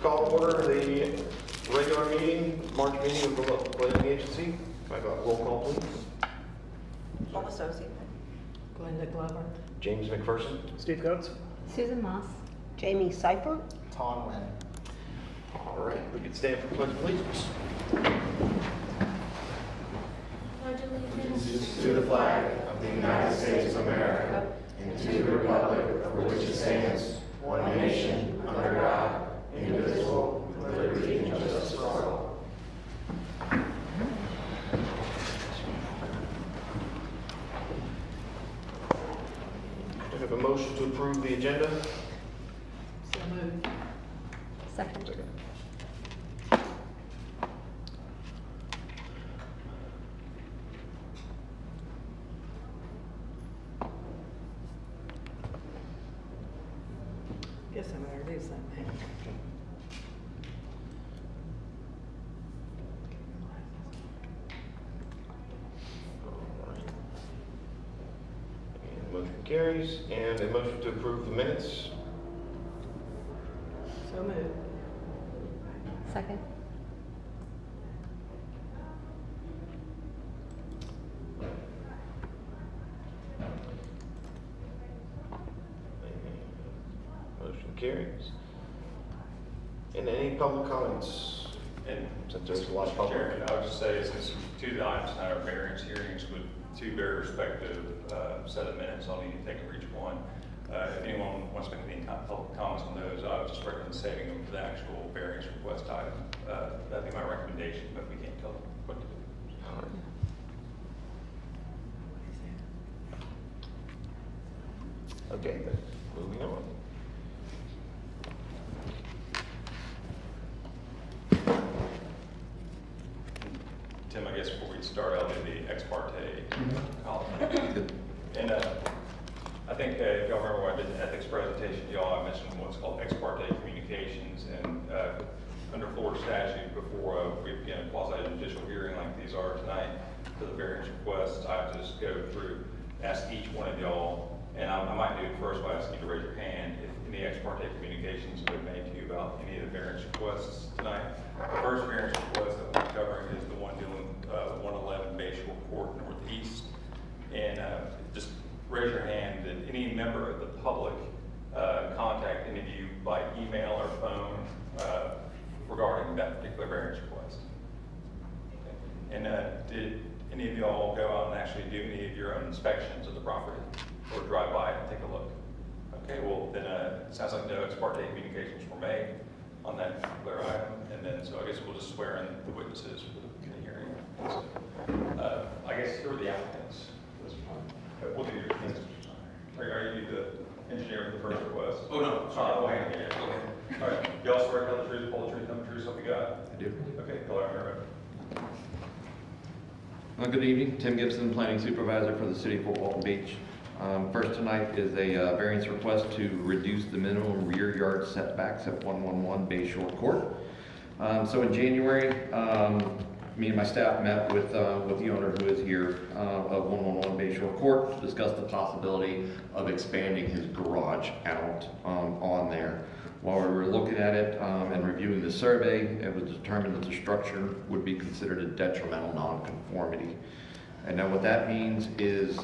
Call to order the regular meeting, March meeting of the local planning agency. Can I have a roll call, please? Paul Associate. Glenda Glover. James McPherson. Steve Coates. Susan Moss. Jamie Seifert. Tom Wynn. All right, we can stand for pledge of allegiance. Pledge allegiance To the flag of the United States of America and to the republic for which it stands, one nation, under God, indivisible, with liberty and justice for all. Do I have a motion to approve the agenda? So moved. Second. Guess I'm gonna do something. All right. And motion carries. And a motion to approve the minutes. So moved. second. Motion carries. And any public comments? And Since there's a lot of public. Chairman, I would just say, since two of the items tonight are variance hearings with two very respective set of minutes, I'll need to take for each one. If anyone wants to make any public comments on those, I would just recommend saving them for the actual variance request item. That'd be my recommendation, but we can't tell them what to do. All right. Okay, then, moving on. Tim, I guess before we start, I'll do the ex parte column. And I think if y'all remember when I did the ethics presentation to y'all, I mentioned what's called ex parte communications. And under Florida statute, before we begin a quasi-judicial hearing like these are tonight for the variance requests, I have to just go through, ask each one of y'all, and I might do it first by asking you to raise your hand if any ex parte communications have been made to you about any of the variance requests tonight. The first variance request that we're covering is the one dealing with 111 Bayshore Court Northeast. And just raise your hand and any member of the public contact any of you by email or phone regarding that particular variance request. Okay. And did any of y'all go out and actually do any of your own inspections of the property or drive by and take a look? Okay, well then it sounds like no ex parte communications were made on that particular item. And then so I guess we'll just swear in the witnesses for the hearing. So, I guess who are the applicants for this one? We'll do your things. Are you the engineer for the first request? Oh, no. Sorry. Go ahead. All right. Y'all swear to tell the truth, the whole truth, nothing but the truth, so we got? I do. Okay, go ahead. Good evening, Tim Gibson, Planning Supervisor for the City of Fort Walton Beach. First tonight is a variance request to reduce the minimum rear yard setbacks at 111 Bayshore Court. So in January, me and my staff met with the owner who is here of 111 Bayshore Court to discuss the possibility of expanding his garage out on there. While we were looking at it and reviewing the survey, it was determined that the structure would be considered a detrimental nonconformity. And now what that means is,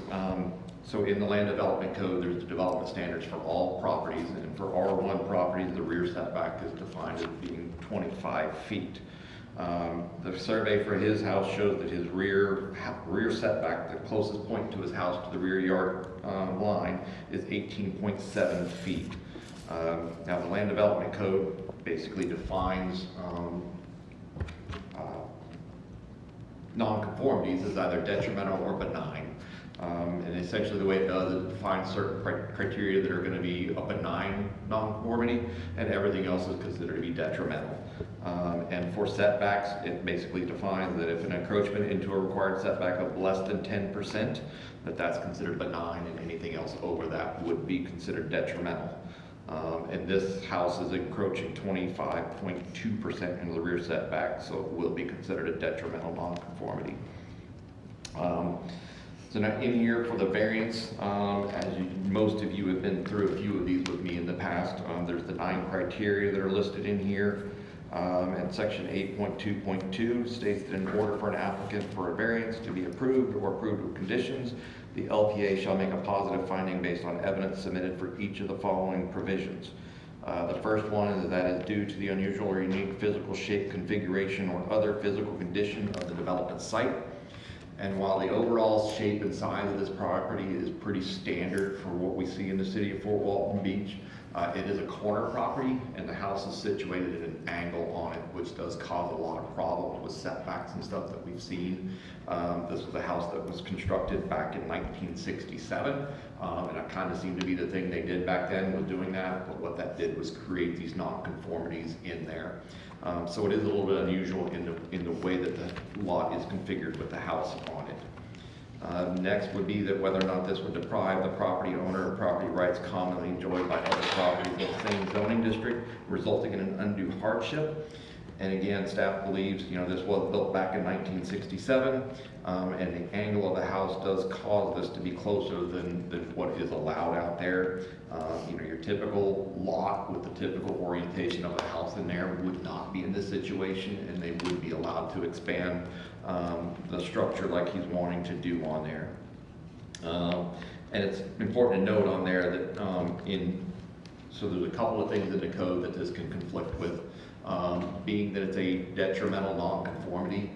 so in the Land Development Code, there's the development standards for all properties, and for R1 properties, the rear setback is defined as being 25 feet. The survey for his house shows that his rear setback, the closest point to his house to the rear yard line, is 18.7 feet. Now the Land Development Code basically defines nonconformities as either detrimental or benign. And essentially the way it does, it defines certain criteria that are going to be a benign nonconformity, and everything else is considered to be detrimental. And for setbacks, it basically defines that if an encroachment into a required setback of less than 10%, that's considered benign, and anything else over that would be considered detrimental. And this house is encroaching 25.2% into the rear setback, so it will be considered a detrimental nonconformity. So now in here for the variance, most of you have been through a few of these with me in the past. There's the 9 criteria that are listed in here. And section 8.2.2 states that in order for an applicant for a variance to be approved or approved with conditions, the LPA shall make a positive finding based on evidence submitted for each of the following provisions. The first one is that is due to the unusual or unique physical shape, configuration, or other physical condition of the development site. And while the overall shape and size of this property is pretty standard for what we see in the city of Fort Walton Beach, it is a corner property, and the house is situated at an angle on it, which does cause a lot of problems with setbacks and stuff that we've seen. This was a house that was constructed back in 1967, and it kind of seemed to be the thing they did back then was doing that, but what that did was create these nonconformities in there. So it is a little bit unusual in the way that the lot is configured with the house on it. Next would be that whether or not this would deprive the property owner of property rights commonly enjoyed by other properties in the same zoning district, resulting in an undue hardship. And again, staff believes, this was built back in 1967, and the angle of the house does cause this to be closer than what is allowed out there. Your typical lot with the typical orientation of a house in there would not be in this situation, and they would be allowed to expand the structure like he's wanting to do on there. And it's important to note on there that so there's a couple of things in the code that this can conflict with. Being that it's a detrimental nonconformity,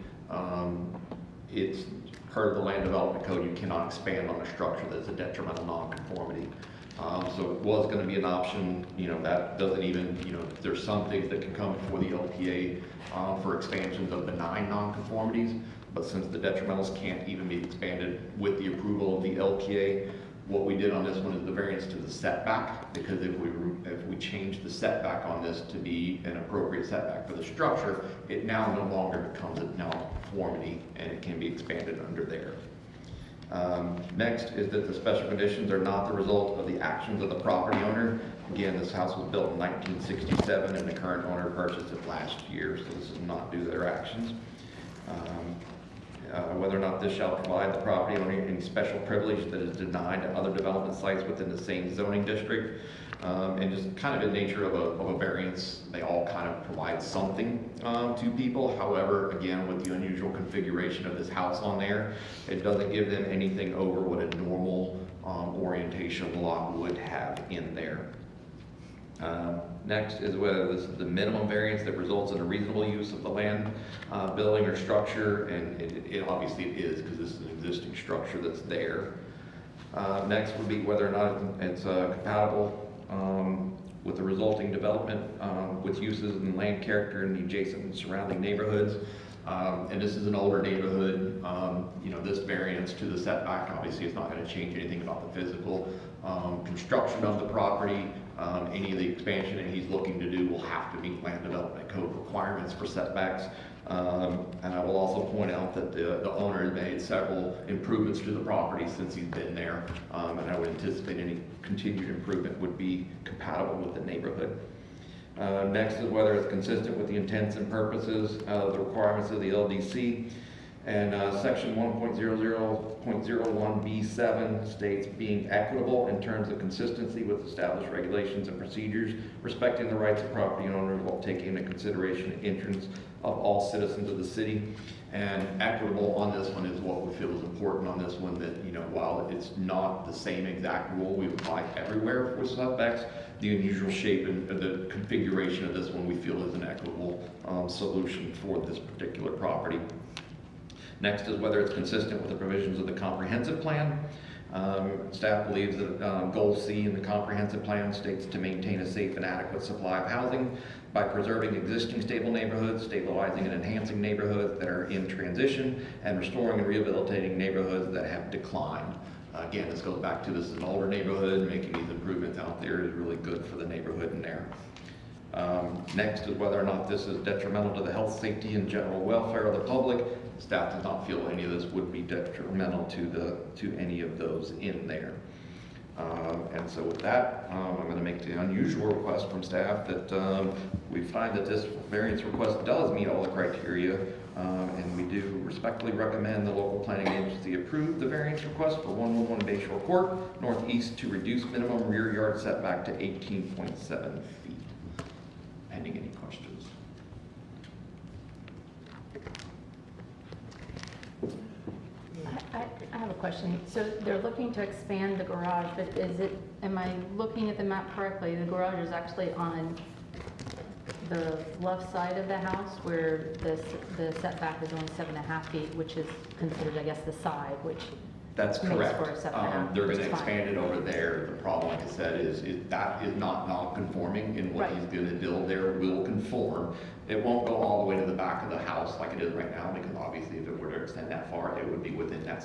it's per the land development code, you cannot expand on a structure that's a detrimental nonconformity. So it was going to be an option, that doesn't even, there's some things that can come before the LPA for expansions of benign nonconformities, but since the detrimentals can't even be expanded with the approval of the LPA, what we did on this one is the variance to the setback, because if we change the setback on this to be an appropriate setback for the structure, it now no longer becomes a nonconformity and it can be expanded under there. Next is that the special conditions are not the result of the actions of the property owner. Again, this house was built in 1967 and the current owner purchased it last year, so this is not due to their actions. Whether or not this shall provide the property owner any special privilege that is denied to other development sites within the same zoning district. And just kind of the nature of a variance, they all kind of provide something to people. However, again, with the unusual configuration of this house on there, it doesn't give them anything over what a normal orientation lot would have in there. Next is whether this is the minimum variance that results in a reasonable use of the land, building, or structure, and it obviously it is, because this is an existing structure that's there. Next would be whether or not it's compatible with the resulting development with uses and land character in the adjacent and surrounding neighborhoods. And this is an older neighborhood. This variance to the setback, obviously it's not going to change anything about the physical construction of the property. Any of the expansion that he's looking to do will have to meet land development code requirements for setbacks. And I will also point out that the owner has made several improvements to the property since he's been there. And I would anticipate any continued improvement would be compatible with the neighborhood. Next is whether it's consistent with the intents and purposes of the requirements of the LDC. And section 1.00.01B7 states being equitable in terms of consistency with established regulations and procedures, respecting the rights of property owners while taking into consideration the interests of all citizens of the city. And equitable on this one is what we feel is important on this one, that, while it's not the same exact rule we apply everywhere with setbacks, the unusual shape and the configuration of this one we feel is an equitable solution for this particular property. Next is whether it's consistent with the provisions of the comprehensive plan. Staff believes that goal C in the comprehensive plan states to maintain a safe and adequate supply of housing by preserving existing stable neighborhoods, stabilizing and enhancing neighborhoods that are in transition, and restoring and rehabilitating neighborhoods that have declined. Again, this goes back to this is an older neighborhood. Making these improvements out there is really good for the neighborhood in there. Next is whether or not this is detrimental to the health, safety, and general welfare of the public. Staff does not feel any of this would be detrimental to any of those in there. And so with that, I'm going to make the unusual request from staff that we find that this variance request does meet all the criteria, and we do respectfully recommend the local planning agency approve the variance request for 111 Bayshore Court, northeast, to reduce minimum rear yard setback to 18.7 feet. Pending any questions? I have a question. So they're looking to expand the garage, but am I looking at the map correctly? The garage is actually on the left side of the house where the setback is only 7.5 feet, which is considered, I guess, the side, which That's makes correct. for a 7.5. They're which going is to fine. expand it over there. The problem, like I said, is that is not non-conforming, and what Right. he's going to build there will conform. It won't go all the way to the back of the house like it is right now, because obviously if it were to extend that far, it would be within that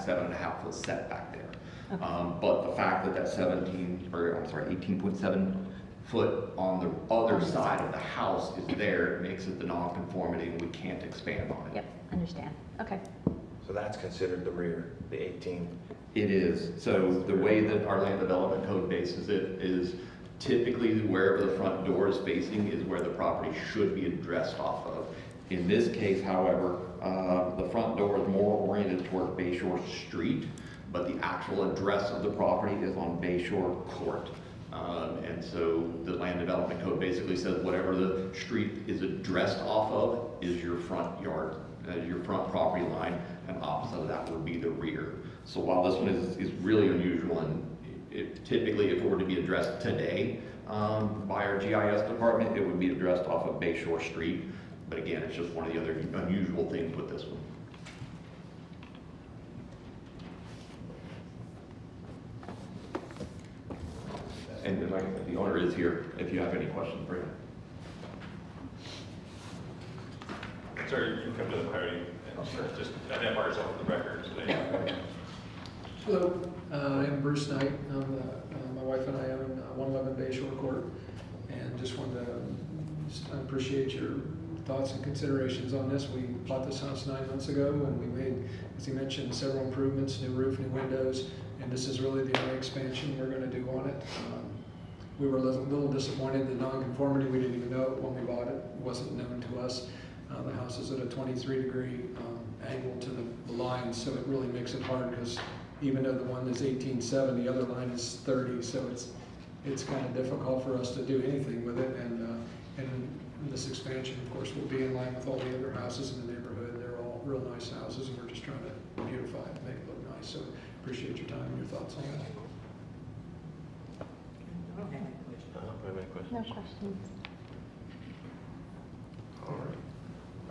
7.5 foot setback there. Okay. But the fact that 18.7 foot on the other side of the house is there, it makes it the non-conformity, and we can't expand on it. Yep, understand. Okay. So that's considered the rear, the 18. It is. So the way that our land development code bases it is typically wherever the front door is facing is where the property should be addressed off of. In this case, however, the front door is more oriented toward Bayshore Street, but the actual address of the property is on Bayshore Court. And so the land development code basically says whatever the street is addressed off of is your front yard, your front property line, and opposite of that would be the rear. So while this one is really unusual, and typically if it were to be addressed today by our GIS department, it would be addressed off of Bayshore Street. But again, it's just one of the other unusual things with this one. And like I said, the owner is here if you have any questions for him. Sir, you can come to the podium and just identify yourself for the record. So they know. Hello, I'm Bruce Knight. My wife and I own 111 Bayshore Court, and just wanted to appreciate your thoughts and considerations on this. We bought this house 9 months ago, and we made, as you mentioned, several improvements, new roof, new windows, and this is really the only expansion we're going to do on it. We were a little disappointed in the non-conformity. We didn't even know it when we bought it. It wasn't known to us. The house is at a 23-degree angle to the line, so it really makes it hard because even though the one is 18.7, the other line is 30, so it's kind of difficult for us to do anything with it. And this expansion, of course, will be in line with all the other houses in the neighborhood. They're all real nice houses, and we're just trying to beautify it, make it look nice. So appreciate your time and your thoughts on that. I don't have any questions. No questions. All right.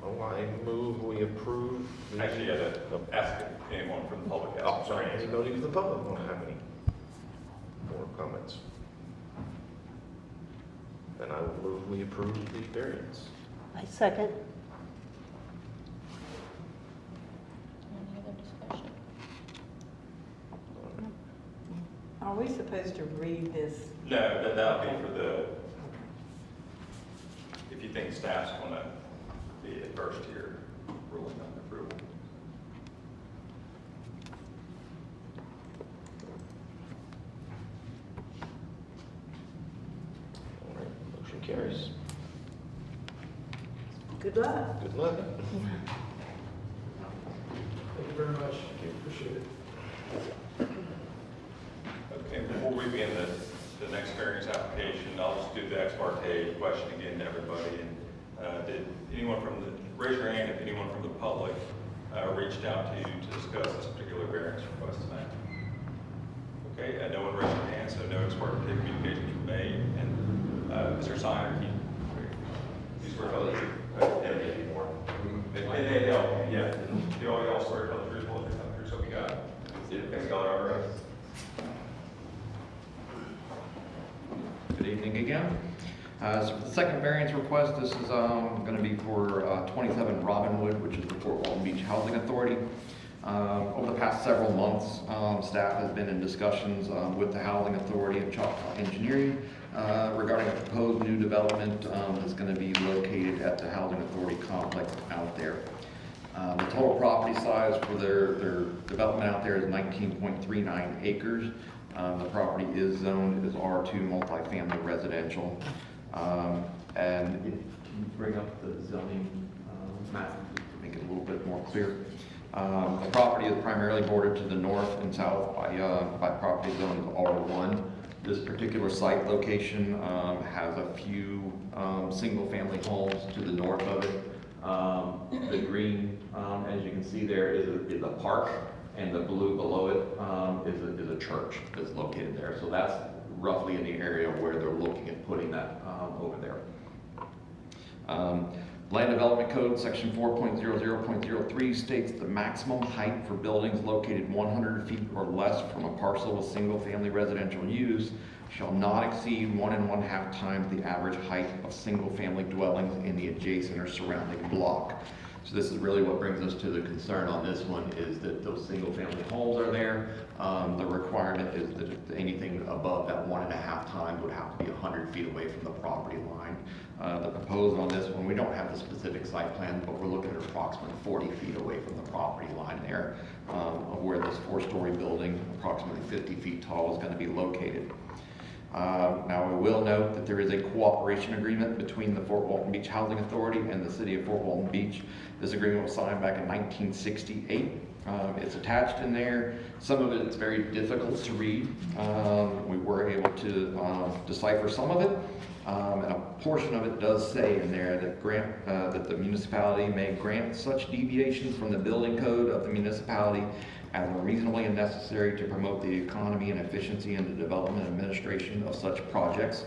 Oh, I move we approve. Actually, you had to ask if anyone from the public has. Oh, sorry, anybody from the public want to have any more comments? Then I will move we approve the variance. I second. Any other discussion? Are we supposed to read this? No, that'll be for the, if you think staff's going to be adverse to your ruling on approval. All right, motion carries. Good luck. Good luck. Thank you very much. Appreciate it. Okay, before we begin the next variance application, I'll just do the ex parte question again to everybody. And did anyone from the, raise your hand if anyone from the public reached out to you to discuss this particular variance request tonight? Okay, no one raised their hand, so no ex parte communications were made. And Mr. Siner, you swear to tell the truth? Yeah. You all swear to tell the truth, well, if you're so we got it. Thanks, God, all right. Good evening again. So for the second variance request, this is going to be for 27 Robinwood, which is the Fort Walton Beach Housing Authority. Over the past several months, staff has been in discussions with the Housing Authority and Choctaw Engineering regarding a proposed new development that's going to be located at the Housing Authority complex out there. The total property size for their development out there is 19.39 acres. The property is zoned as R2 multifamily residential. And can you bring up the zoning map to make it a little bit more clear? The property is primarily bordered to the north and south by property zone of R1. This particular site location has a few single-family homes to the north of it. The green, as you can see there, is a park, and the blue below it is a church that's located there. So that's roughly in the area where they're looking at putting that over there. Land Development Code, section 4.00.03 states the maximum height for buildings located 100 feet or less from a parcel with single-family residential use shall not exceed 1 1/2 times the average height of single-family dwellings in the adjacent or surrounding block. So this is really what brings us to the concern on this one, is that those single-family homes are there. The requirement is that anything above that 1 1/2 times would have to be 100 feet away from the property line. The proposed on this one, we don't have the specific site plan, but we're looking at approximately 40 feet away from the property line there, of where this 4-story building, approximately 50 feet tall, is going to be located. Now, I will note that there is a cooperation agreement between the Fort Walton Beach Housing Authority and the City of Fort Walton Beach. This agreement was signed back in 1968. It's attached in there. Some of it is very difficult to read. We were able to decipher some of it. And a portion of it does say in there that that the municipality may grant such deviations from the building code of the municipality as are reasonably necessary to promote the economy and efficiency in the development and administration of such projects.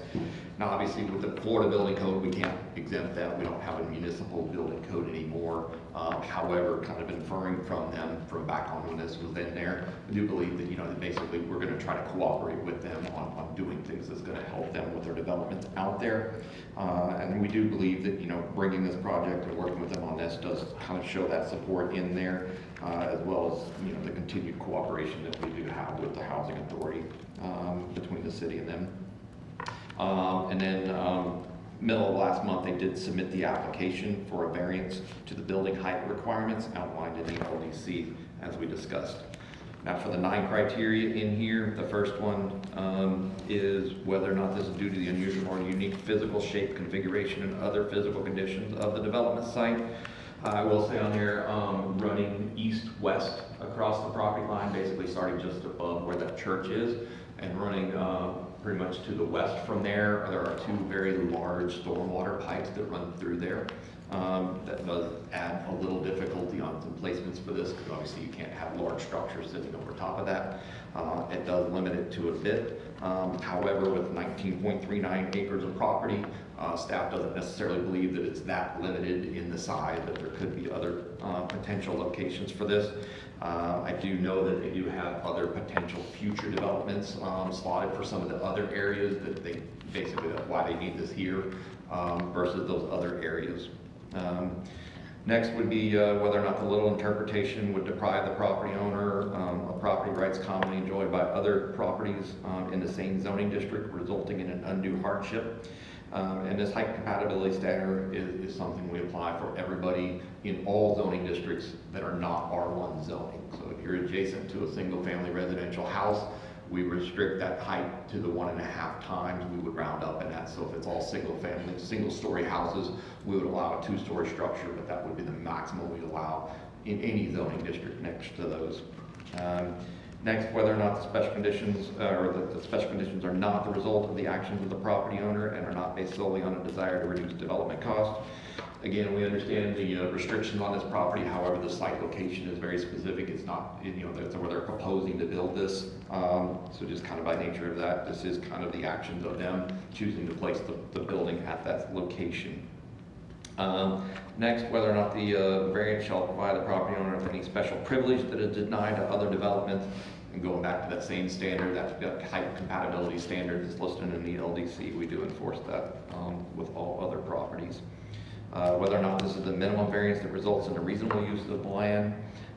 Now, obviously, with the Florida Building Code, we can't exempt that. We don't have a municipal building code anymore. However, kind of inferring from them from back on when this was in there, I do believe that, that basically we're going to try to cooperate with them on doing things that's going to help them with their development out there. And we do believe that, bringing this project and working with them on this does kind of show that support in there, as well as, the continued cooperation that we do have with the Housing Authority between the city and them. And then middle of last month, they did submit the application for a variance to the building height requirements outlined in the LDC, as we discussed. Now, for the 9 criteria in here, the first one is whether or not this is due to the unusual or unique physical shape, configuration, and other physical conditions of the development site. I will say on here, running east-west across the property line, basically starting just above where that church is, and running pretty much to the west from there. There are 2 very large stormwater pipes that run through there. That does add a little difficulty on some placements for this, because obviously you can't have large structures sitting over top of that. It does limit it to a bit. However, with 19.39 acres of property, staff doesn't necessarily believe that it's that limited in the size, that there could be other potential locations for this. I do know that they do have other potential future developments slotted for some of the other areas that they basically, that's why they need this here versus those other areas. Next would be whether or not the little interpretation would deprive the property owner of property rights commonly enjoyed by other properties in the same zoning district, resulting in an undue hardship. And this height compatibility standard is something we apply for everybody in all zoning districts that are not R1 zoning. So if you're adjacent to a single-family residential house, we restrict that height to the 1 1/2 times. We would round up in that. So if it's all single-family, single-story houses, we would allow a 2-story structure, but that would be the maximum we'd allow in any zoning district next to those. Next, whether or not the special conditions the special conditions are not the result of the actions of the property owner and are not based solely on a desire to reduce development costs. Again, we understand the restrictions on this property. However, the site location is very specific. It's not, that's where they're proposing to build this. So just kind of by nature of that, this is kind of the actions of them choosing to place the building at that location. Next, whether or not the variance shall provide the property owner with any special privilege that is denied to other developments. And going back to that same standard, that height compatibility standard that's listed in the LDC, we do enforce that with all other properties. Whether or not this is the minimum variance that results in a reasonable use of the land.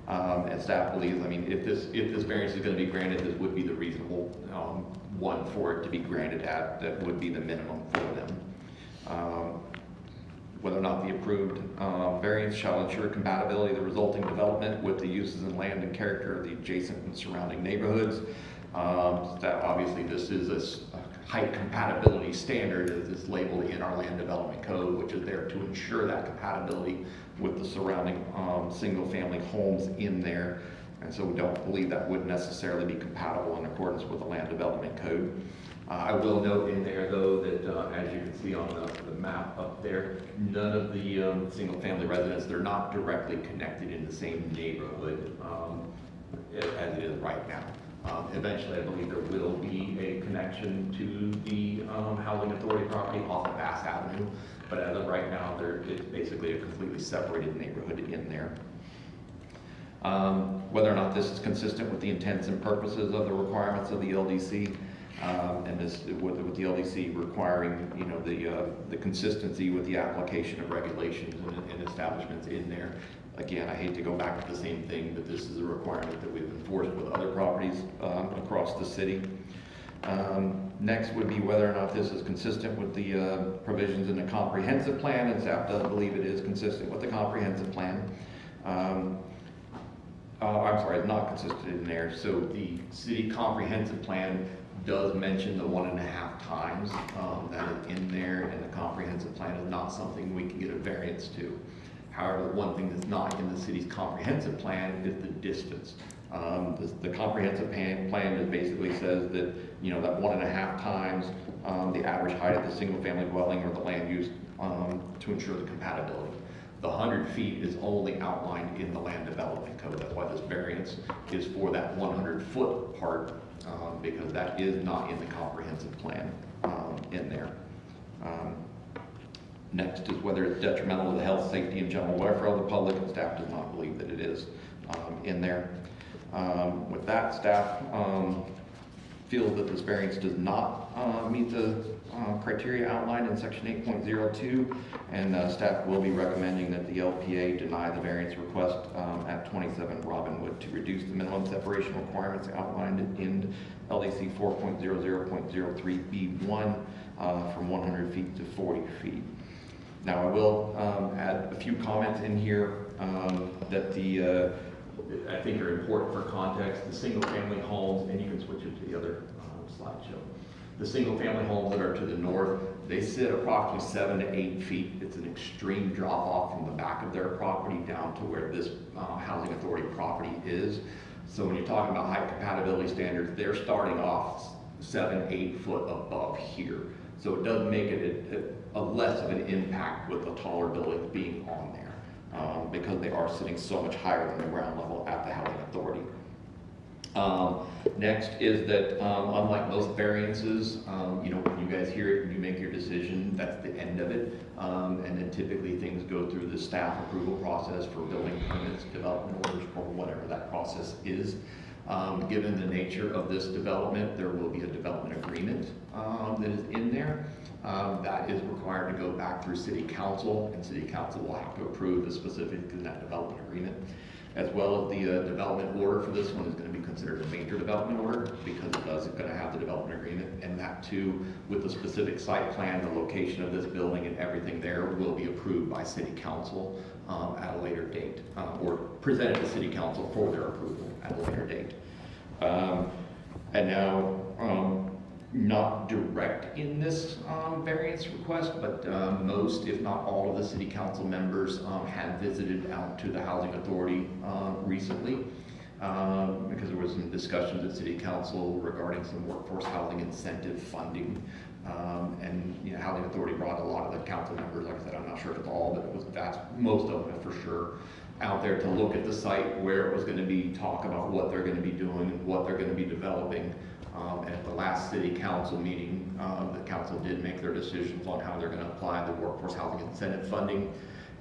And staff believes, if this variance is going to be granted, this would be the reasonable one for it to be granted at. That would be the minimum for them. Whether or not the approved variance shall ensure compatibility of the resulting development with the uses and land and character of the adjacent and surrounding neighborhoods. That obviously this is a height compatibility standard as it's labeled in our land development code, which is there to ensure that compatibility with the surrounding single-family homes in there. And so we don't believe that would necessarily be compatible in accordance with the land development code. I will note in there, though, that as you can see on the map up there, none of the single-family residents, they're not directly connected in the same neighborhood as it is right now. Eventually, I believe there will be a connection to the Housing Authority property off of Bass Avenue, but as of right now, it's basically a completely separated neighborhood in there. Whether or not this is consistent with the intents and purposes of the requirements of the LDC, and this with the LDC requiring, you know, the consistency with the application of regulations and establishments in there. Again, I hate to go back to the same thing, but this is a requirement that we've enforced with other properties across the city. Next would be whether or not this is consistent with the provisions in the comprehensive plan, and staff does believe it is consistent with the comprehensive plan. I'm sorry, it's not consistent in there. So the city comprehensive plan does mention the 1.5 times that is in there, and the comprehensive plan is not something we can get a variance to. However, one thing that's not in the city's comprehensive plan is the distance. The comprehensive plan just basically says that, you know, that 1.5 times the average height of the single-family dwelling or the land use to ensure the compatibility. The 100 feet is only outlined in the land development code. That's why this variance is for that 100-foot part, because that is not in the comprehensive plan in there. Next is whether it's detrimental to the health, safety, and general welfare of the public, and staff does not believe that it is in there. With that, staff feels that this variance does not meet the criteria outlined in section 8.02, and staff will be recommending that the LPA deny the variance request at 27 Robinwood to reduce the minimum separation requirements outlined in LDC 4.00.03B1 from 100 feet to 40 feet. Now, I will add a few comments in here that I think are important for context. The single-family homes, and you can switch it to the other slideshow. The single-family homes that are to the north, they sit approximately 7 to 8 feet. It's an extreme drop-off from the back of their property down to where this Housing Authority property is. So when you're talking about height compatibility standards, they're starting off 7, 8 foot above here. So it does make it a less of an impact with the taller buildings being on there, because they are sitting so much higher than the ground level at the Housing Authority. Next is that unlike most variances, you know, when you guys hear it and you make your decision, that's the end of it. And then typically things go through the staff approval process for building permits, development orders, or whatever that process is. Given the nature of this development, there will be a development agreement that is in there. That is required to go back through City Council, and City Council will have to approve the specifics in that development agreement. As well as the development order for this one is going to be considered a major development order because it is going to have the development agreement, and that too, with the specific site plan, the location of this building and everything there will be approved by City Council at a later date, or presented to City Council for their approval at a later date. And now, not direct in this variance request, but most, if not all, of the City Council members have visited out to the Housing Authority recently, because there was some discussions at City Council regarding some workforce housing incentive funding. And you know, Housing Authority brought a lot of the council members, like I said, I'm not sure if it's all, but it was most of them for sure, out there to look at the site where it was going to be, talk about what they're going to be doing and what they're going to be developing. And at the last City Council meeting, the council did make their decisions on how they're going to apply the workforce housing incentive funding.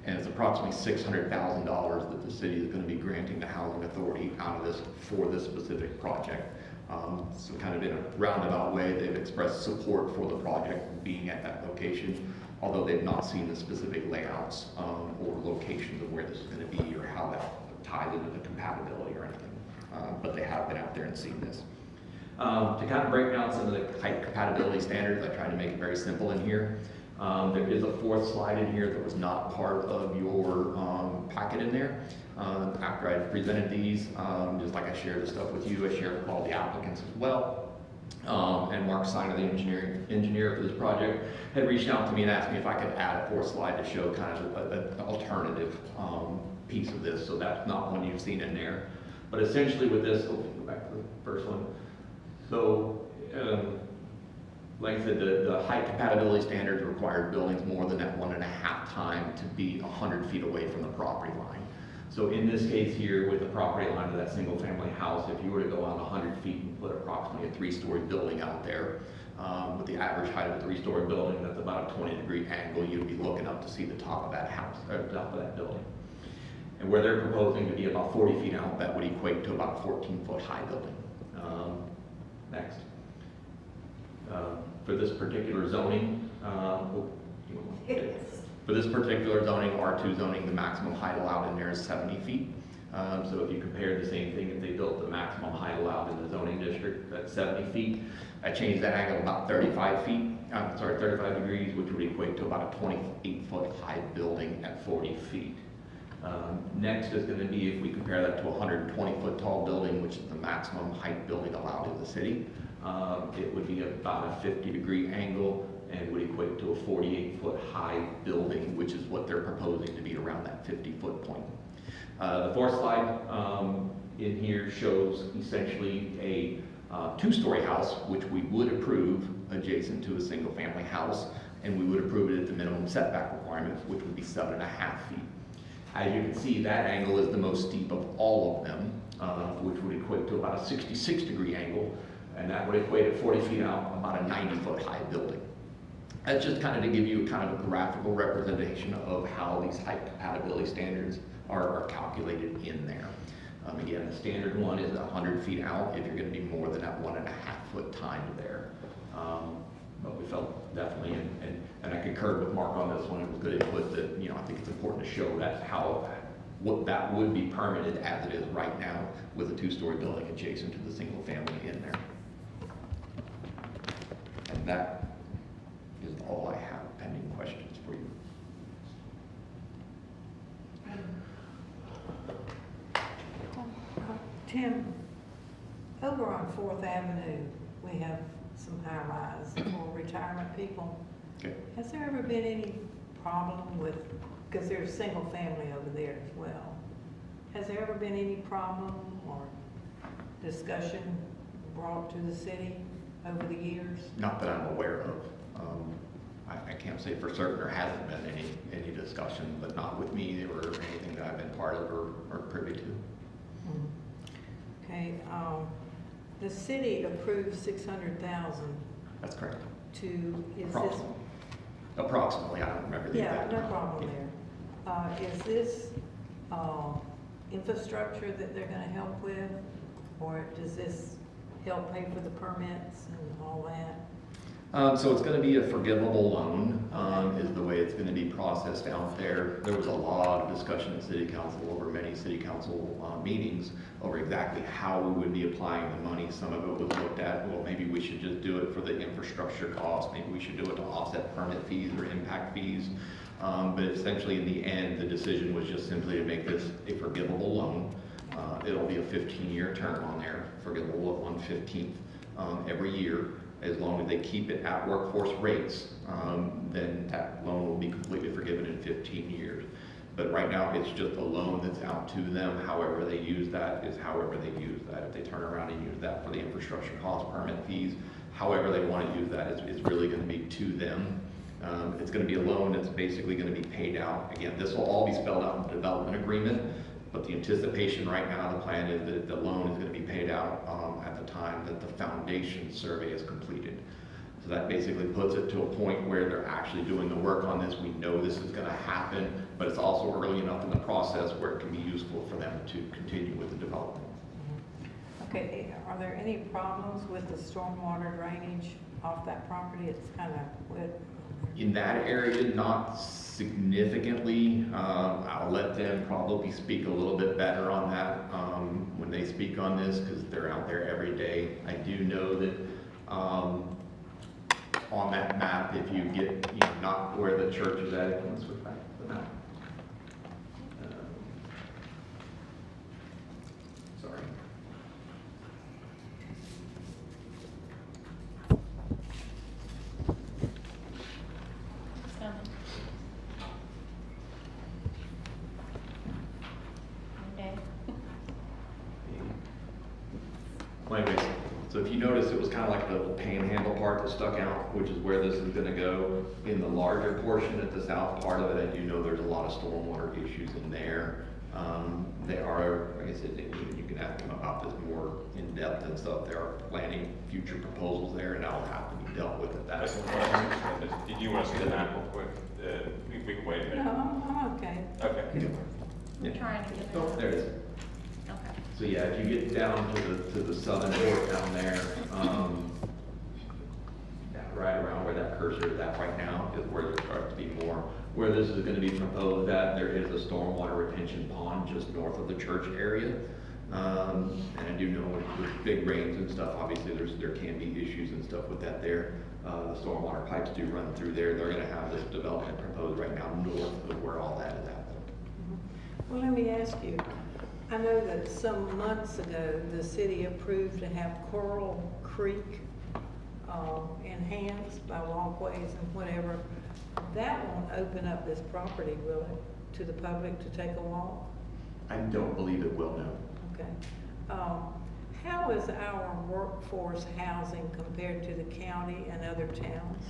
And it's approximately $600,000 that the city is going to be granting the Housing Authority out of this for this specific project. So kind of in a roundabout way, they've expressed support for the project being at that location, although they've not seen the specific layouts or locations of where this is going to be or how that ties into the compatibility or anything. But they have been out there and seen this. To kind of break down some of the height compatibility standards, I tried to make it very simple in here. There is a fourth slide in here that was not part of your packet in there. After I presented these, just like I shared the stuff with you, I shared with all the applicants as well. And Mark Steiner, the engineer for this project, had reached out to me and asked me if I could add a fourth slide to show kind of an alternative piece of this. So that's not one you've seen in there. But essentially with this, go back to the first one. So, like I said, the height compatibility standards require buildings more than that 1.5 time to be 100 feet away from the property line. So in this case here, with the property line of that single family house, if you were to go out 100 feet and put approximately a 3-story building out there, with the average height of a 3-story building, that's about a 20-degree angle, you'd be looking up to see the top of that house, or the top of that building. And where they're proposing to be about 40 feet out, that would equate to about a 14-foot high building. Next. For this particular zoning, for this particular zoning, R2 zoning, the maximum height allowed in there is 70 feet. So if you compare the same thing, if they built the maximum height allowed in the zoning district at 70 feet, I changed that angle about 35 feet, 35 degrees, which would equate to about a 28-foot high building at 40 feet. Next is going to be if we compare that to a 120-foot tall building, which is the maximum height building allowed in the city. It would be about a 50-degree angle and would equate to a 48-foot high building, which is what they're proposing to be around that 50-foot point. The fourth slide in here shows essentially a 2-story house, which we would approve adjacent to a single-family house, and we would approve it at the minimum setback requirements, which would be 7.5 feet. As you can see, that angle is the most steep of all of them, which would equate to about a 66-degree angle, and that would equate at 40 feet out about a 90-foot high building. That's just kind of to give you kind of a graphical representation of how these height compatibility standards are calculated in there. Again, the standard one is 100 feet out if you're going to be more than that 1.5 foot time there. But we felt definitely, and I concurred with Mark on this one, it was good input that, you know, I think it's important to show that's how, what that would be permitted as it is right now with a 2-story building adjacent to the single family in there. And that is all I have. Pending questions for you. Tim, over on 4th Avenue, we have some high-rise for retirement people. Okay. Has there ever been any problem with, because there's single family over there as well, has there ever been any problem or discussion brought to the city over the years? Not that I'm aware of. I can't say for certain there hasn't been any discussion, but not with me or anything that I've been part of or privy to. Okay, the city approved 600,000 That's correct. to, is this? Approximately, I don't remember the exact Yeah, no amount. problem there. Is this infrastructure that they're gonna help with, or does this help pay for the permits and all that? So it's going to be a forgivable loan, is the way it's going to be processed out there. There was a lot of discussion in City Council over many City Council meetings over exactly how we would be applying the money. Some of it was looked at, well, maybe we should just do it for the infrastructure cost. Maybe we should do it to offset permit fees or impact fees. But essentially in the end, the decision was just simply to make this a forgivable loan. It'll be a 15-year term on there, forgivable at 1/15 every year. As long as they keep it at workforce rates, then that loan will be completely forgiven in 15 years. But right now, it's just a loan that's out to them. However they use that is however they use that. If they turn around and use that for the infrastructure cost, permit fees, however they want to use that is really going to be to them. It's going to be a loan that's basically going to be paid out. Again, this will all be spelled out in the development agreement, but the anticipation right now, the plan is that the loan is going to be paid out at the time that the foundation survey is completed. So that basically puts it to a point where they're actually doing the work on this. We know this is going to happen, but it's also early enough in the process where it can be useful for them to continue with the development. Okay, are there any problems with the stormwater drainage off that property? It's kind of wet. In that area, not significantly. I'll let them probably speak a little bit better on that when they speak on this, because they're out there every day. I do know that on that map, if you get, you know, not where the church is at, let's switch back to the map. Sorry. Okay. Well, anyways, so if you notice, it was kind of like the little panhandle part that stuck out, which is where this is gonna go. In the larger portion at the south part of it, I do know there's a lot of stormwater issues in there. They are, like I said, you can ask them about this more in depth and stuff. They are planning future proposals there, and that'll have to be dealt with at that That's point. Did you want to see the map real quick? We can wait a No, minute. I'm okay. Okay. Yeah. I'm trying to get it. Oh, there it is. Okay. So yeah, if you get down to the southern port down there, yeah, right around where that cursor is at right now is where there starts to be more. Where this is gonna be proposed at, there is a stormwater retention pond just north of the church area. And I do know with big rains and stuff, obviously there can be issues and stuff with that there. The stormwater pipes do run through there. They're gonna have this development proposed right now north of where all that is at. Well, let me ask you, I know that some months ago, the city approved to have Coral Creek enhanced by walkways and whatever. That won't open up this property, will it, to the public to take a walk? I don't believe it will, no. Okay. How is our workforce housing compared to the county and other towns?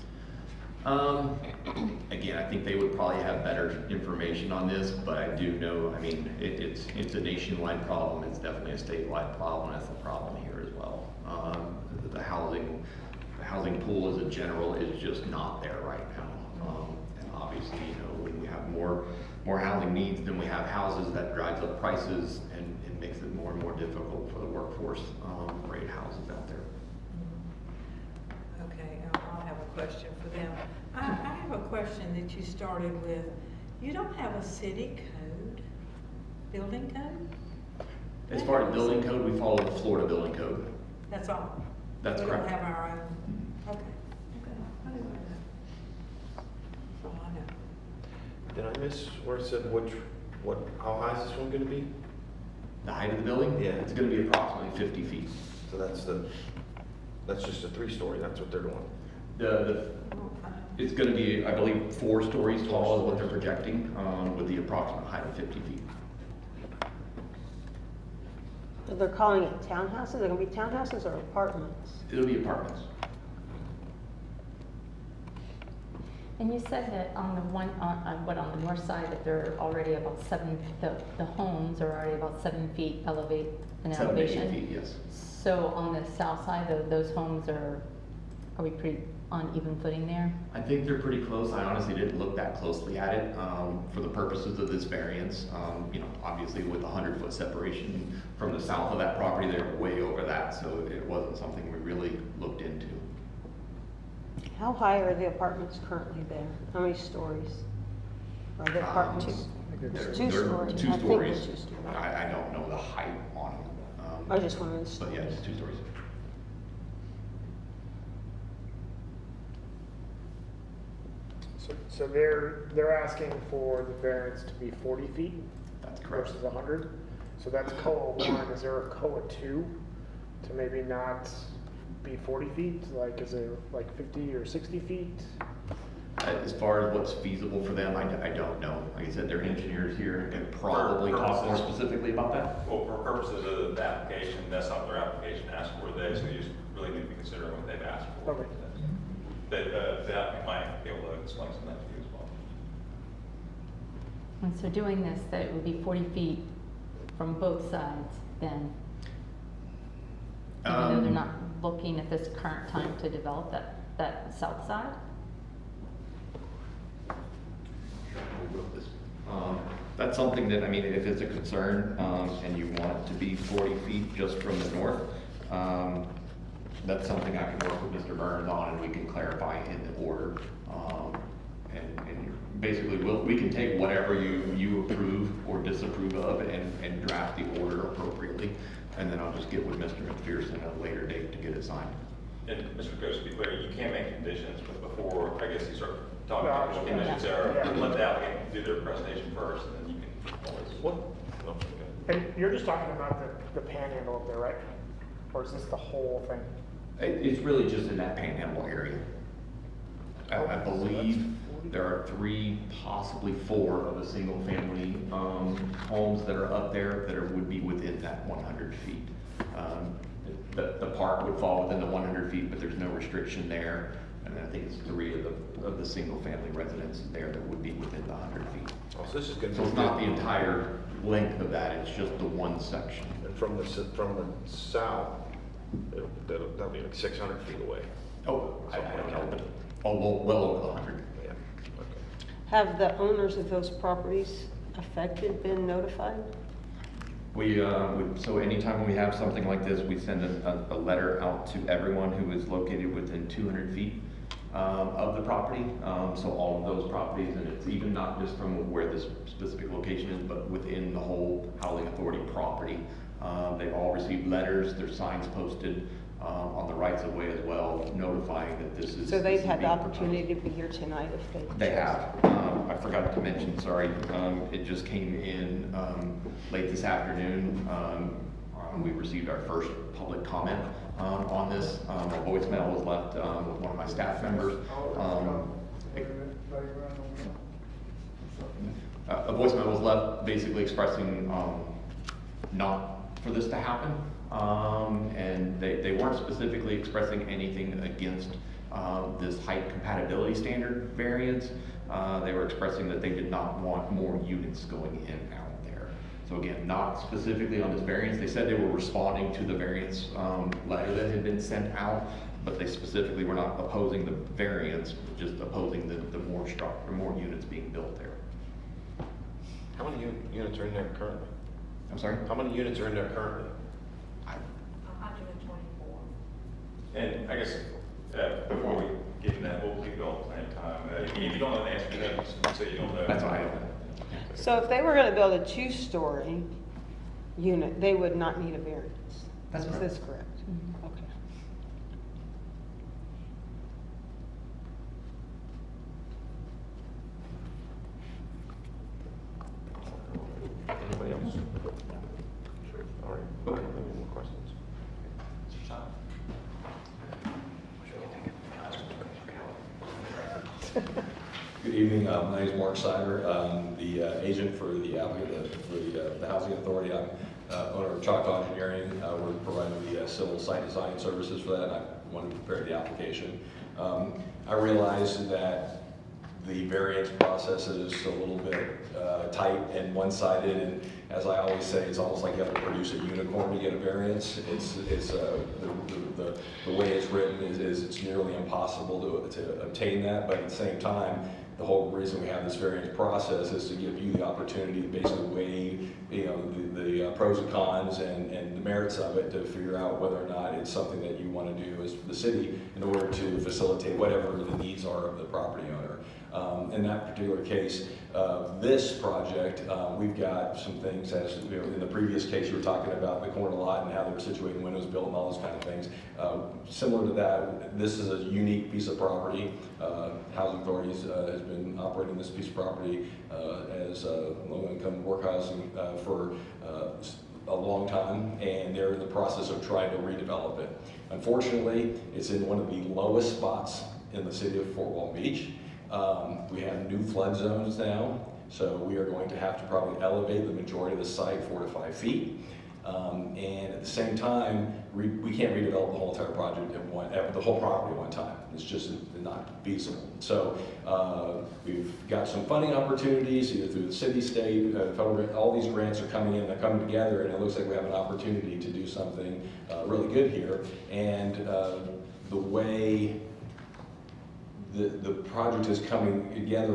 Again, I think they would probably have better information on this, but I do know, I mean, it's a nationwide problem, it's definitely a statewide problem, it's a problem here as well. The housing pool as a general is just not there right now. And obviously, you know, when we have more housing needs than we have houses, that drives up prices and it makes it more and more difficult for the workforce, rate houses out there. Okay, I'll have a question for them. I have a question that you started with. You don't have a city code, building code? As far as building code, we follow the Florida building code. That's all? That's correct. We don't have our own? Okay. Okay. I didn't know that. That's all I know. Did I miss where it said how high is this one gonna be? The height of the building? Yeah. It's gonna be approximately 50 feet. So that's just a 3-story, that's what they're doing. It's gonna be, I believe, 4 stories tall is what they're projecting, with the approximate height of 50 feet. So they're calling it townhouses? They're gonna be townhouses or apartments? It'll be apartments. And you said that on the one, on the north side, that they're already about the homes are already about 7 feet in 7 to 8 elevation? feet, yes. So on the south side, those homes are we pretty on even footing there? I think they're pretty close. I honestly didn't look that closely at it, for the purposes of this variance. You know, obviously with a 100-foot separation from the south of that property, they're way over that, so it wasn't something we really looked into. How high are the apartments currently there? How many stories? Are the apartments? They're 2 stories. 2 I think stories. they're 2 stories. I don't know the height on them. I was just wondering. But yeah, it's 2 stories. So they're asking for the variance to be 40 feet That's correct. versus 100. So that's COA 1. Is there a COA 2 to maybe not be 40 feet? Like, is it like 50 or 60 feet? As far as what's feasible for them, I don't know. Like I said, their engineers here can probably talk more specifically about that. Well, for purposes of the application, that's not their application asked for, so you just really need to be considering what they've asked for. Okay. But the applicant might be able to explain some of that to you as well. And so doing this, that it would be 40 feet from both sides then? Even though they're not looking at this current time to develop that south side? That's something that, I mean, if it's a concern, and you want it to be 40 feet just from the north, that's something I can work with Mr. Burns on and we can clarify in the order. And basically, we can take whatever you approve or disapprove of and draft the order appropriately. And then I'll just get with Mr. McPherson at a later date to get it signed. and Mr. Ghost, to be clear, you can make conditions, but before, I guess you start talking about what Yeah. conditions are, Yeah. let the applicant do their presentation first, and then you can always. What? No, okay. And you're just talking about the panhandle up there, right? Or is this the whole thing? It's really just in that panhandle area. I believe there are 3, possibly 4 of the single-family homes that are up there that would be within that 100 feet. The park would fall within the 100 feet, but there's no restriction there. And I think it's 3 of the single-family residences there that would be within the 100 feet. Oh, so this is gonna be. So it's not the entire length of that, it's just the one section. And from the south, that'll be like 600 feet away. Oh, I don't know, but, well over the 100. Yeah, okay. Have the owners of those properties affected been notified? So anytime we have something like this, we send a letter out to everyone who is located within 200 feet of the property. So all of those properties, and it's even not just from where this specific location is, but within the whole Housing Authority property. They've all received letters, there's signs posted on the rights of way as well, notifying that this is. So they've this is had the being proposed. opportunity to be here tonight if they. They chose. have. I forgot to mention, sorry, it just came in late this afternoon. We received our first public comment on this. A voicemail was left with one of my staff members. A voicemail was left basically expressing not for this to happen. And they weren't specifically expressing anything against this height compatibility standard variance. They were expressing that they did not want more units going in and out there. So again, not specifically on this variance. They said they were responding to the variance letter that had been sent out, but they specifically were not opposing the variance, just opposing the more units being built there. How many units are in there currently? I'm sorry? How many units are in there currently? 124. And I guess, before we get into that, we'll leave it all at the same time. If you don't know the answer to that, just say you don't know. That's why I don't. So if they were gonna build a 2-story unit, they would not need a variance? That's Is correct. this correct? Okay. Anybody else? All right, okay, any more questions? Good evening, my name is Mark Sider. I'm the agent for the applicant, for the Housing Authority. I'm owner of Choctaw Engineering. We're providing the civil site design services for that, and I want to prepare the application. I realize that the variance process is a little bit tight and one-sided, and as I always say, it's almost like you have to produce a unicorn to get a variance. The way it's written is it's nearly impossible to obtain that, but at the same time, the whole reason we have this variance process is to give you the opportunity to basically weigh, the pros and cons and the merits of it to figure out whether or not it's something that you want to do as the city in order to facilitate whatever the needs are of the property owner. In that particular case, this project, we've got some things as, in the previous case you were talking about the corner lot and how they were situated, windows built and all those kind of things. Similar to that, this is a unique piece of property. Housing Authorities has been operating this piece of property as low-income work housing for a long time, and they're in the process of trying to redevelop it. Unfortunately, it's in one of the lowest spots in the city of Fort Walton Beach. We have new flood zones now, so we are going to have to probably elevate the majority of the site 4 to 5 feet. And at the same time, we can't redevelop the whole entire project the whole property at one time. It's just not feasible. So we've got some funding opportunities either through the city, state, federal grant. All these grants are coming in, they're coming together, and it looks like we have an opportunity to do something really good here. And the way the project is coming together,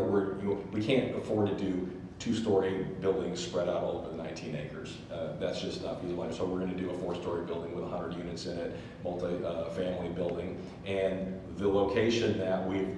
we can't afford to do 2-story buildings spread out all over the 19 acres. That's just not feasible. So we're going to do a 4-story building with 100 units in it, multi-family building. And the location that we've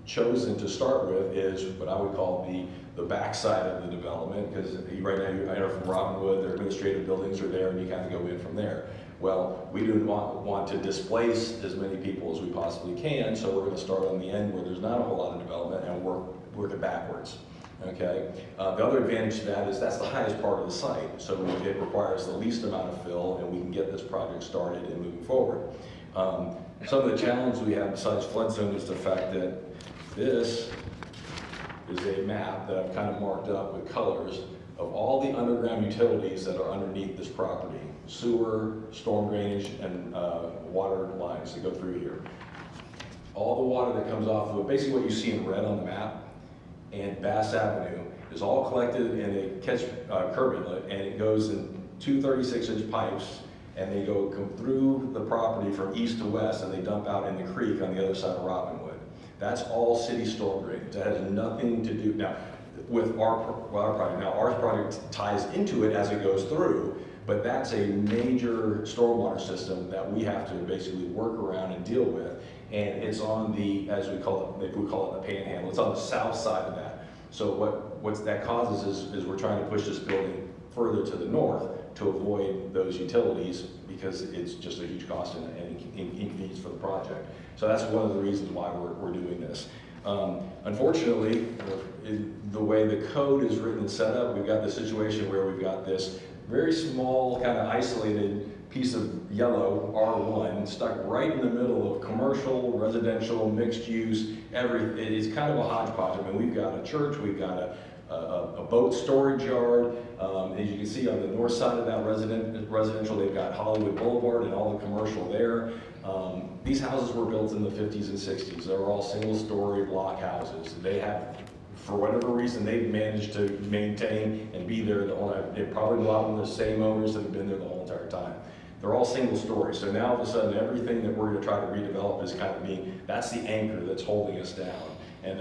chosen to start with is what I would call the backside of the development, because right now, I know from Robinwood, their administrative buildings are there, and you kind of go in from there. Well, we do want to displace as many people as we possibly can, so we're going to start on the end where there's not a whole lot of development and work it backwards. Okay. The other advantage to that is that's the highest part of the site, so it requires the least amount of fill, and we can get this project started and moving forward. Some of the challenges we have besides flood zone is the fact that this is a map that I've kind of marked up with colors of all the underground utilities that are underneath this property. Sewer, storm drainage, and water lines that go through here. All the water that comes off of it, basically what you see in red on the map, and Bass Avenue is all collected in a curb inlet, and it goes in two 36-inch pipes, and they come through the property from east to west, and they dump out in the creek on the other side of Robinwood. That's all city storm drainage. That has nothing to do now with our project. Now our project ties into it as it goes through, but that's a major stormwater system that we have to basically work around and deal with. And it's on the, as we call it the panhandle. It's on the south side of that. So what that causes is we're trying to push this building further to the north to avoid those utilities, because it's just a huge cost and inconvenience for the project. So that's one of the reasons why we're doing this. Unfortunately, the way the code is written and set up, we've got this situation where we've got this very small, kind of isolated piece of yellow R1 stuck right in the middle of commercial, residential, mixed use, everything. It's kind of a hodgepodge. I mean, we've got a church, we've got a boat storage yard. As you can see on the north side of that residential, they've got Hollywood Boulevard and all the commercial there. These houses were built in the 50s and 60s. They were all single-story block houses. They have, for whatever reason, they've managed to maintain and be there the whole time. They probably belong to the same owners that have been there the whole entire time. They're all single story. So now all of a sudden, everything that we're going to try to redevelop is kind of that's the anchor that's holding us down. And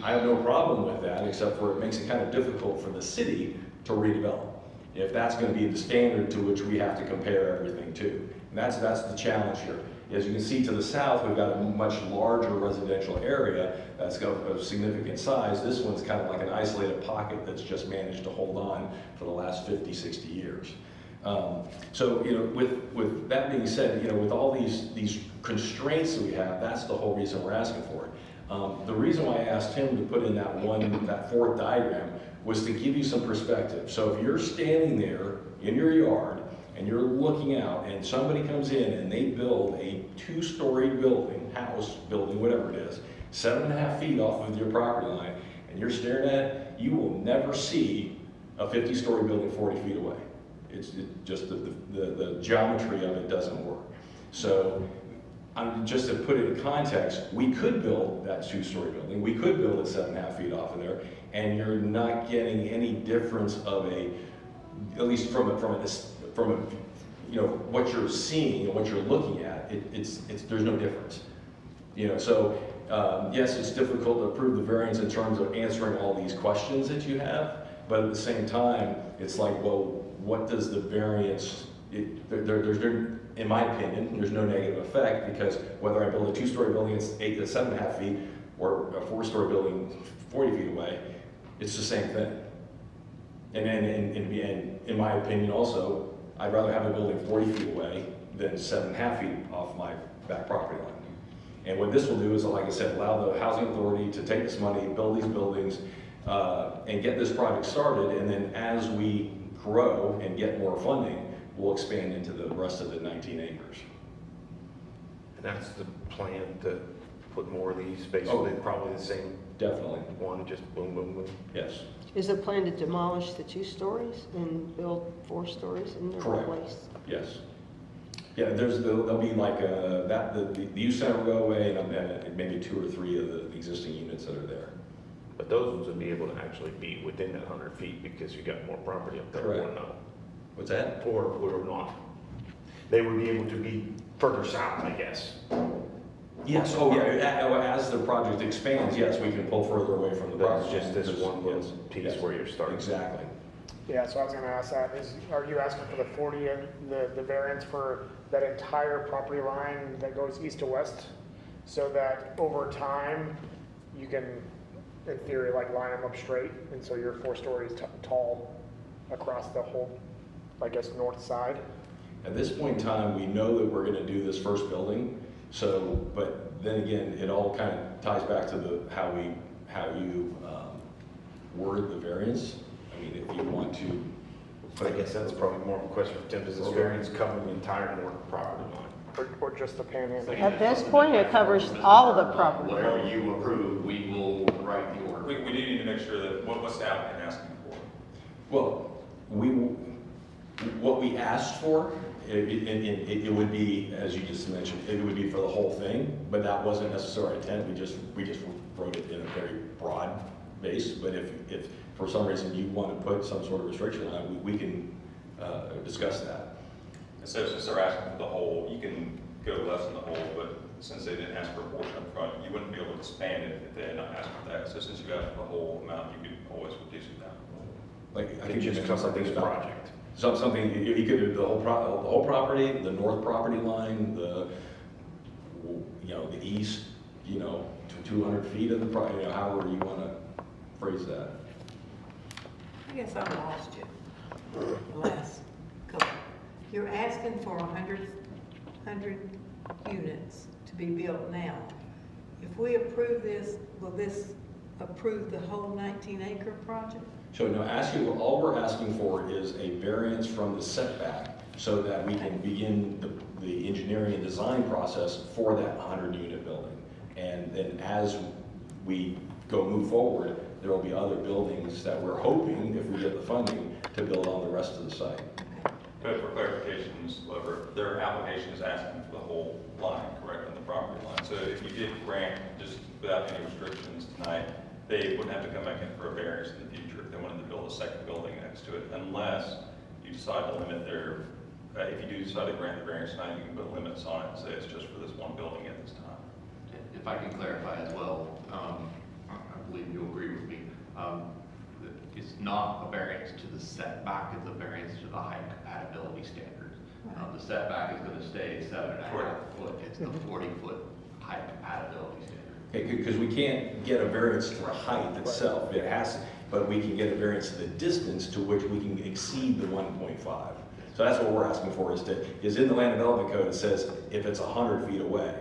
I have no problem with that, except for it makes it kind of difficult for the city to redevelop, if that's going to be the standard to which we have to compare everything to. And that's the challenge here. As you can see to the south, we've got a much larger residential area that's got a significant size. This one's kind of like an isolated pocket that's just managed to hold on for the last 50, 60 years. So, with that being said, with all these constraints that we have, that's the whole reason we're asking for it. The reason why I asked him to put in that fourth diagram was to give you some perspective. So if you're standing there in your yard and you're looking out and somebody comes in and they build a 2-story building, house, building, whatever it is, 7.5 feet off of your property line, and you're staring at it, you will never see a 50-story building 40 feet away. It's just the geometry of it doesn't work. So just to put it in context, we could build that 2-story building. We could build it 7.5 feet off of there, and you're not getting any difference of at least from what you're seeing and what you're looking at. There's no difference. So yes, it's difficult to approve the variance in terms of answering all these questions that you have, but at the same time, it's like, well, what does the variance? In my opinion, there's no negative effect, because whether I build a 2-story building that's 8 to 7.5 feet or a 4-story building 40 feet away, it's the same thing. And in my opinion also, I'd rather have a building 40 feet away than 7.5 feet off my back property line. And what this will do is, like I said, allow the housing authority to take this money, build these buildings, and get this project started, and then as we grow and get more funding, we'll expand into the rest of the 19 acres. And that's the plan, to put more of these, basically probably the same Definitely. one, just boom, boom, boom. Yes. Is the plan to demolish the 2 stories and build 4 stories in their Correct. place? Yes. Yeah, there'll be like the youth center will go away, and maybe 2 or 3 of the existing units that are there. But those ones would be able to actually be within that 100 feet because you got more property up there. Correct. Or no. What's that? Or not. They would be able to be further south, I guess. Yes. Oh, yeah. As the project expands, yes, we can pull further away from the That's property. just this one little piece Yes. where you're starting. Exactly. Yeah, so I was gonna ask that, are you asking for the 40, the variance for that entire property line that goes east to west? So that over time, you can, in theory, like line them up straight, and so you're 4 stories tall across the whole, I guess, north side. At this point in time, we know that we're gonna do this first building, so, but then again, it all kind of ties back to the, how you word the variance. I mean, if you want to. But I guess that's probably more of a question for Tim. Does this variance cover the entire north property line? Or just the panhandle? At this point, it covers all of the property. Whatever you approve, we will write the order. We do need to make sure that, what's the applicant asking for? Well, what we asked for, it would be, as you just mentioned, it would be for the whole thing, but that wasn't necessarily intent. We just wrote it in a very broad base. But if for some reason you want to put some sort of restriction on it, we can discuss that. So since they're asking for the whole, you can go less than the whole, but since they didn't ask for a portion up front, you wouldn't be able to expand it if they had not asked for that. So since you asked for the whole amount, you could always reduce it down. Like, I It think you just mentioned comes like something this about project. something, you could do the whole property, the north property line, the, the east, to 200 feet of the property, however you want to phrase that. I guess I lost you. The last couple. You're asking for 100 units to be built now. If we approve this, will this approve the whole 19-acre project? So no, all we're asking for is a variance from the setback so that we can begin the engineering and design process for that 100-unit building. And then as we move forward, there will be other buildings that we're hoping, if we get the funding, to build on the rest of the site. But for clarifications, their application is asking for the whole line, correct, on the property line. So if you did grant, just without any restrictions tonight, they wouldn't have to come back in for a variance in the future if they wanted to build a second building next to it, unless you decide to limit their, if you do decide to grant the variance tonight, you can put limits on it and say it's just for this one building at this time. If I can clarify as well, I believe you'll agree with me. It's not a variance to the setback, it's a variance to the height compatibility standards. The setback is going to stay 7.5 foot. It's the 40-foot height compatibility standard. Because we can't get a variance for height itself. It has, but we can get a variance to the distance to which we can exceed the 1.5. So that's what we're asking for, is in the land development code, it says if it's 100 feet away.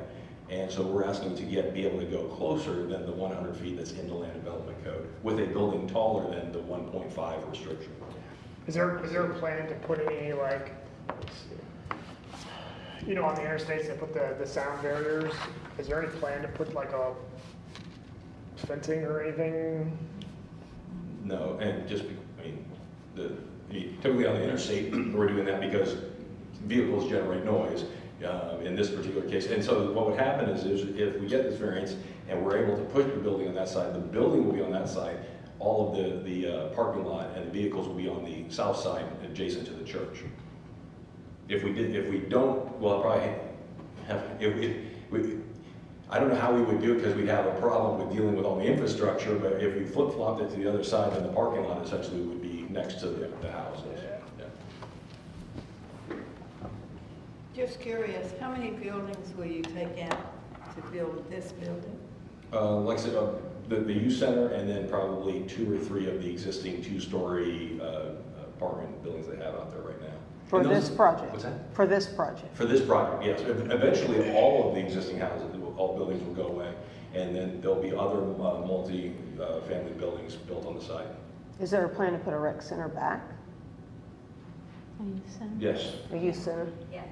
And so we're asking to be able to go closer than the 100 feet that's in the land development code with a building taller than the 1.5 restriction. Is there a plan to put any, like, on the interstates they put the sound barriers? Is there any plan to put like a fencing or anything? No, and typically on the interstate, we're doing that because vehicles generate noise. In this particular case. And so what would happen is if we get this variance and we're able to push the building on that side, the building will be on that side, all of the parking lot and the vehicles will be on the south side adjacent to the church. If we don't, well, probably have, I don't know how we would do it because we'd have a problem with dealing with all the infrastructure, but if we flip-flopped it to the other side, then the parking lot essentially would be next to the houses. Just curious, how many buildings will you take out to build this building? Like I said, the youth center and then probably 2 or 3 of the existing 2-story apartment buildings they have out there right now. For this project? What's that? For this project? For this project, yes. Eventually, all of the existing houses, all buildings will go away, and then there'll be other multi-family buildings built on the site. Is there a plan to put a rec center back? A youth center? Yes. A youth center? Yes.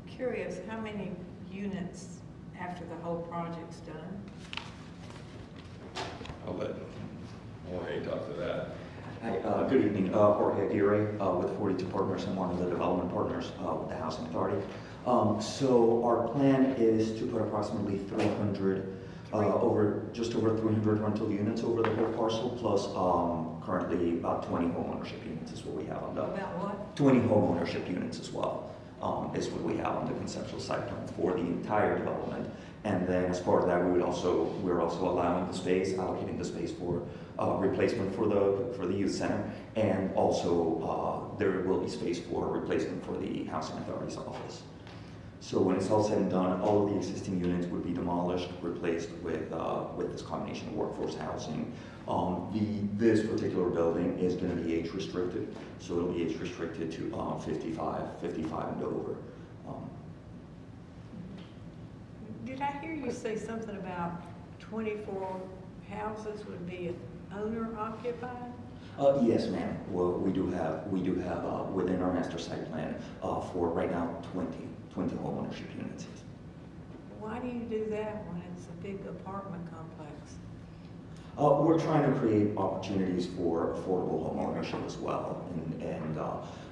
Curious, how many units after the whole project's done? I'll let Jorge talk to that. Hi, good evening. Jorge Aguirre with 42 Partners. I'm one of the development partners with the Housing Authority. So our plan is to put approximately 300, just over 300 rental units over the whole parcel, plus currently about 20 homeownership units is what we have on the. About what? 20 homeownership units as well is what we have on the conceptual site plan for the entire development. And then as part of that, we're also allowing the space, allocating the space for replacement for the youth center, and also there will be space for replacement for the Housing Authority's office. So when it's all said and done, all of the existing units would be demolished, replaced with this combination of workforce housing. This particular building is going to be age restricted, so it'll be age restricted to 55 and over. Did I hear you say something about 24 houses would be owner occupied? Yes, ma'am. Well, we do have within our master site plan for right now 20 homeownership units. Why do you do that when it's a big apartment complex? We're trying to create opportunities for affordable homeownership as well, and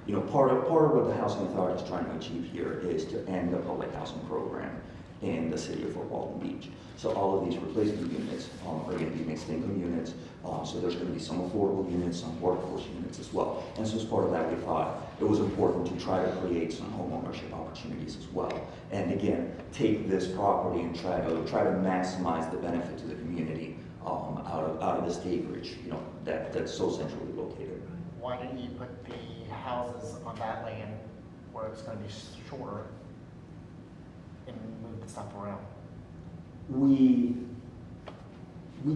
you know, part of what the Housing Authority is trying to achieve here is to end the public housing program in the city of Fort Walton Beach. So all of these replacement units are going to be mixed income units. So there's going to be some affordable units, some workforce units as well. And so as part of that, we thought it was important to try to create some homeownership opportunities as well. And again, take this property and try to maximize the benefit to the community out of this acreage, you know, that's so centrally located. Why didn't you put the houses on that land where it's going to be shorter and move the stuff around? We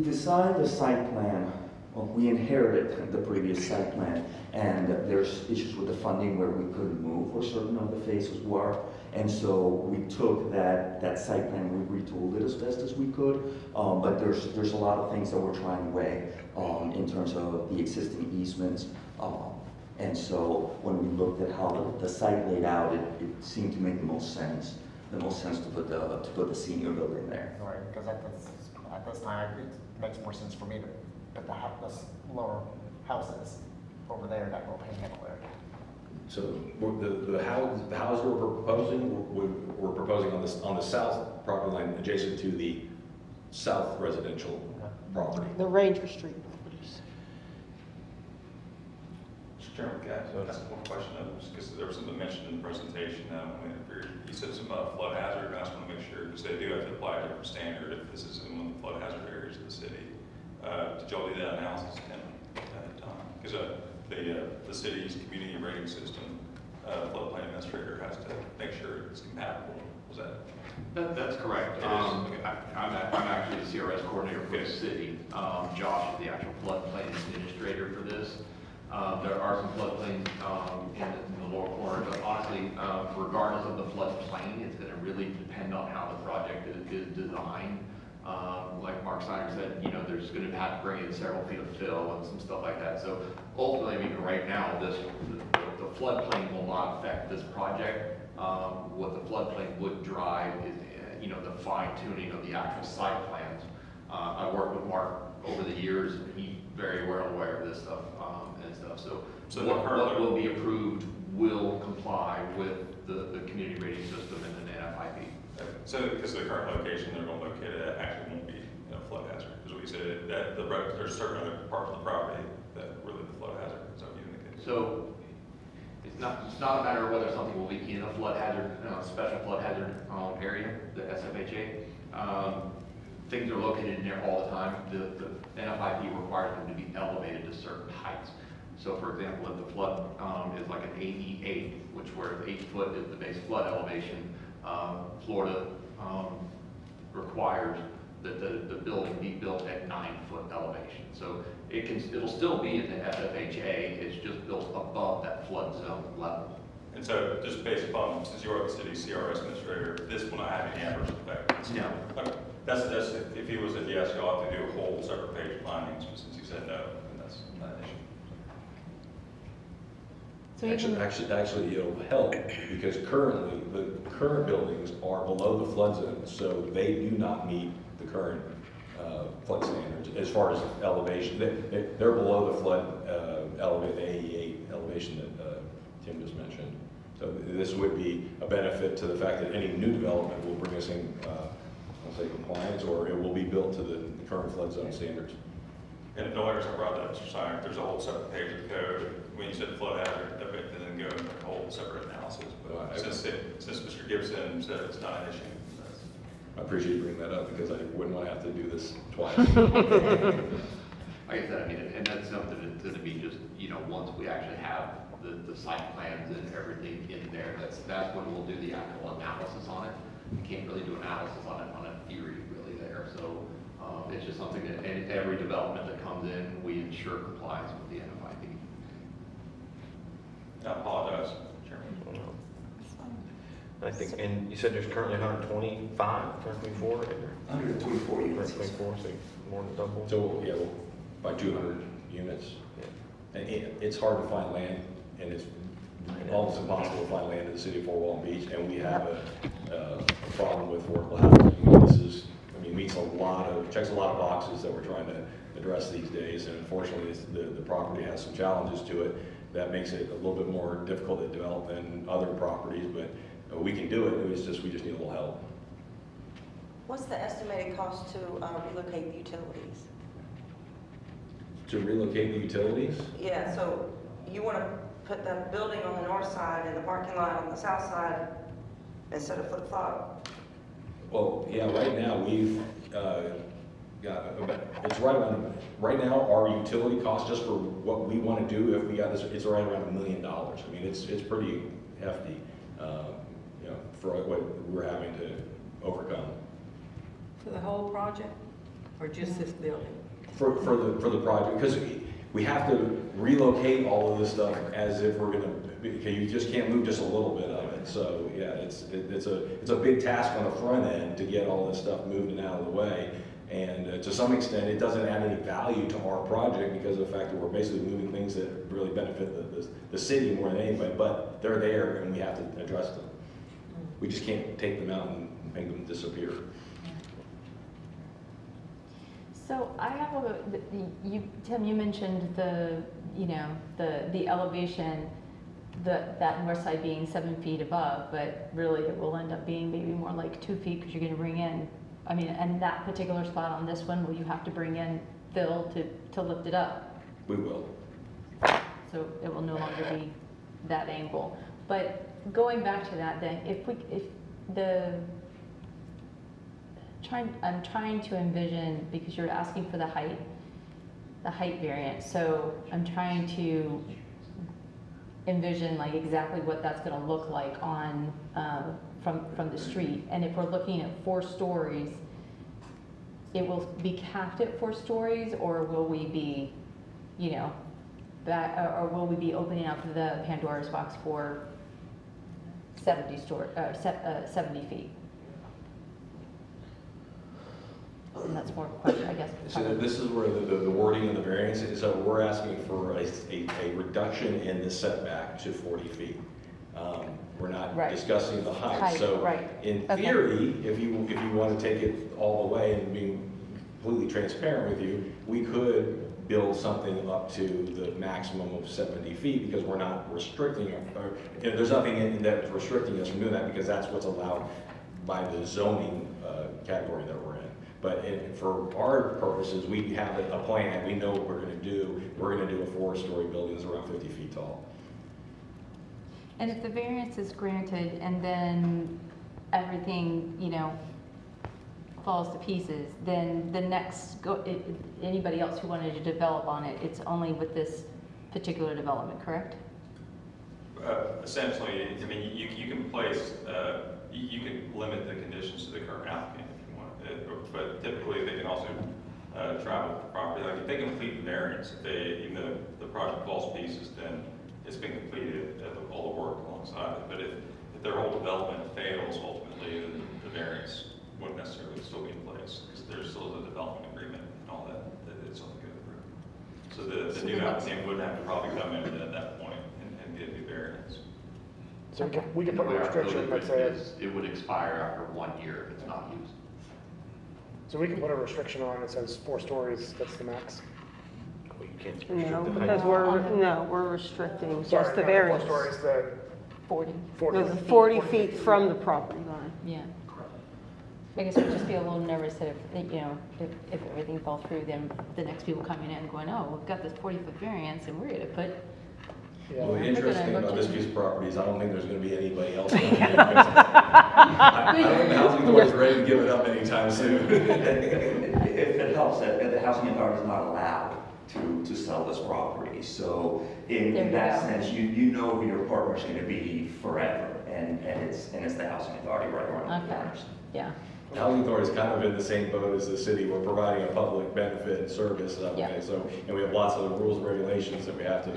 designed the site plan, well, we inherited the previous site plan, and there's issues with the funding where we couldn't move where certain of the phases were. And so we took that site plan, we retooled it as best as we could, but there's a lot of things that we're trying to weigh in terms of the existing easements. And so when we looked at how the site laid out, it seemed to make the most sense to put the senior building there. Right, because at this time, it makes more sense for me to put the lower houses over there, that little panhandle there. So the houses we're proposing on the south property line adjacent to the south residential property. The Ranger Street properties. Mr. Chairman, can I ask one question? Because there was something mentioned in the presentation. You said some flood hazard, and I just want to make sure, because they do have to apply a different standard if this is in one of the flood hazard areas of the city. Did y'all do that analysis at the time? Because the city's community rating system, floodplain administrator has to make sure it's compatible. Was that? That's correct. It is. I'm actually the CRS coordinator for the city. Josh is the actual floodplain administrator for this. There are some floodplains in the lower corner, but honestly, regardless of the floodplain, it's going to really depend on how the project is designed. Like Mark Snyder said, you know, there's going to have to bring in several feet of fill and some stuff like that. So ultimately, I mean, right now, the floodplain will not affect this project. What the floodplain would drive is, you know, the fine tuning of the actual site plans. I worked with Mark over the years, and he's very well aware of this stuff and stuff. So what will be approved will comply with the community rating system and the NFIP. So, because the current location they're going to locate it actually won't be flood hazard, because we said that there's certain other parts of the property that really the flood hazard. So you indicated. So it's not a matter of whether something will be in a flood hazard, special flood hazard area, the SFHA. Things are located in there all the time. The NFIP requires them to be elevated to certain heights. So for example, if the flood is like an 88, which where 8 foot is the base flood elevation, Florida requires that the building be built at 9 foot elevation. So it'll still be in the SFHA, it's just built above that flood zone level. And so just based upon, since you're the city CRS administrator, this will not have any adverse effect? No. Okay. That's if he was a yes, you'll have to do a whole separate page of findings, but since he said no, then that's not an issue. So Actually, it'll help because currently, the current buildings are below the flood zone, so they do not meet the current flood standards as far as elevation. They're below the flood AE8 elevation that Tim just mentioned. So this would be a benefit to the fact that any new development will bring us in, I'll say compliance, or it will be built to the current flood zone standards. And no others have brought that, Mr. Steiner, there's a whole separate page of code. When you said flood hazard, and then go into a whole separate analysis. But since Mr. Gibson said it's not an issue. I appreciate you bringing that up because I wouldn't want to have to do this twice. like I said, I mean, and that's something that's gonna be just, you know, once we actually have the site plans and everything in there, that's when we'll do the actual analysis on it. We can't really do analysis on it on a theory really there, so, it's just something that, every development that comes in, we ensure compliance with the NFIP. I apologize, Chairman. I think, and you said there's currently 125, 124 in there? 124 units. 124, so more than double. So, yeah, well, by 200 units. And it's hard to find land, and it's almost impossible to find land in the city of Fort Walton Beach, and we have a problem with affordable housing. This is, I mean, checks a lot of boxes that we're trying to address these days, and unfortunately, the property has some challenges to it that makes it a little bit more difficult to develop than other properties, but we can do it. We just need a little help. What's the estimated cost to relocate the utilities? To relocate the utilities? Yeah, so you want to put the building on the north side and the parking lot on the south side instead of flip-flop? Well, yeah, right now, we've got, it's right now, our utility cost, just for what we want to do, if we got this, it's right around $1 million. I mean, it's pretty hefty, you know, for what we're having to overcome. For the whole project, or just this building? For the project, because we have to relocate all of this stuff as if we're gonna, because you just can't move just a little bit of it. So yeah, it's a big task on the front end to get all this stuff moved and out of the way. And to some extent, it doesn't add any value to our project because of the fact that we're basically moving things that really benefit the city more than anybody, but they're there and we have to address them. We just can't take them out and make them disappear. So I have Tim, you mentioned the elevation, that north side being 7 feet above, but really it will end up being maybe more like 2 feet because you're going to bring in, I mean, and that particular spot on this one, will you have to bring in fill to lift it up? We will. So it will no longer be that angle. But going back to that then, I'm trying to envision, because you're asking for the height variance, so I'm trying to envision like exactly what that's going to look like on from the street. And if we're looking at 4 stories, it will be capped at 4 stories, or will we be, you know, or will we be opening up the Pandora's box for 70 feet? And that's more question, I guess. So this is where the wording of the variance is. So we're asking for a reduction in the setback to 40 feet. We're not discussing the height. So in theory, if you want to take it all the way and be completely transparent with you, we could build something up to the maximum of 70 feet because we're not restricting, or there's nothing in that's restricting us from doing that because that's what's allowed by the zoning category that we're in. But for our purposes, we have a plan. We know what we're going to do. We're going to do a 4-story building that's around 50 feet tall. And if the variance is granted and then everything, you know, falls to pieces, then the next, anybody else who wanted to develop on it, it's only with this particular development, correct? Essentially, I mean, you can place, you can limit the conditions to the current applicant if you want, but typically they can also travel the property. Like if they complete the variance, even though the project falls to pieces, then it's been completed, all the work alongside it. But if their whole development fails ultimately, then the variance wouldn't necessarily still be in place because there's still a development agreement and all that it's on the go through. So the new applicant would have to probably come in at that point and get a new variance. So we can put a restriction that says, it would expire after 1 year if it's not used. so we can put a restriction on it that says 4 stories, that's the max. Well, you can't No, restrict the because height. we're restricting just Sorry, the not variance. 4 stories, the 40. 40 feet from the property line. Yeah. I guess we'd just be a little nervous that if everything fell through, then the next people coming in going, oh, we've got this 40-foot variance and we're going to put. Yeah. Well, the We're interesting gonna about look this at- piece of property is I don't think there's going to be anybody else. I don't think the housing authority's ready to give it up anytime soon. If it helps, that the housing authority is not allowed to sell this property. So in There you that go. sense, you know who your partner's gonna be forever, and it's the housing authority right around the Okay. corners. Yeah, The housing authority is kind of in the same boat as the city. We're providing a public benefit and service, Yeah. so, and we have lots of rules and regulations that we have to,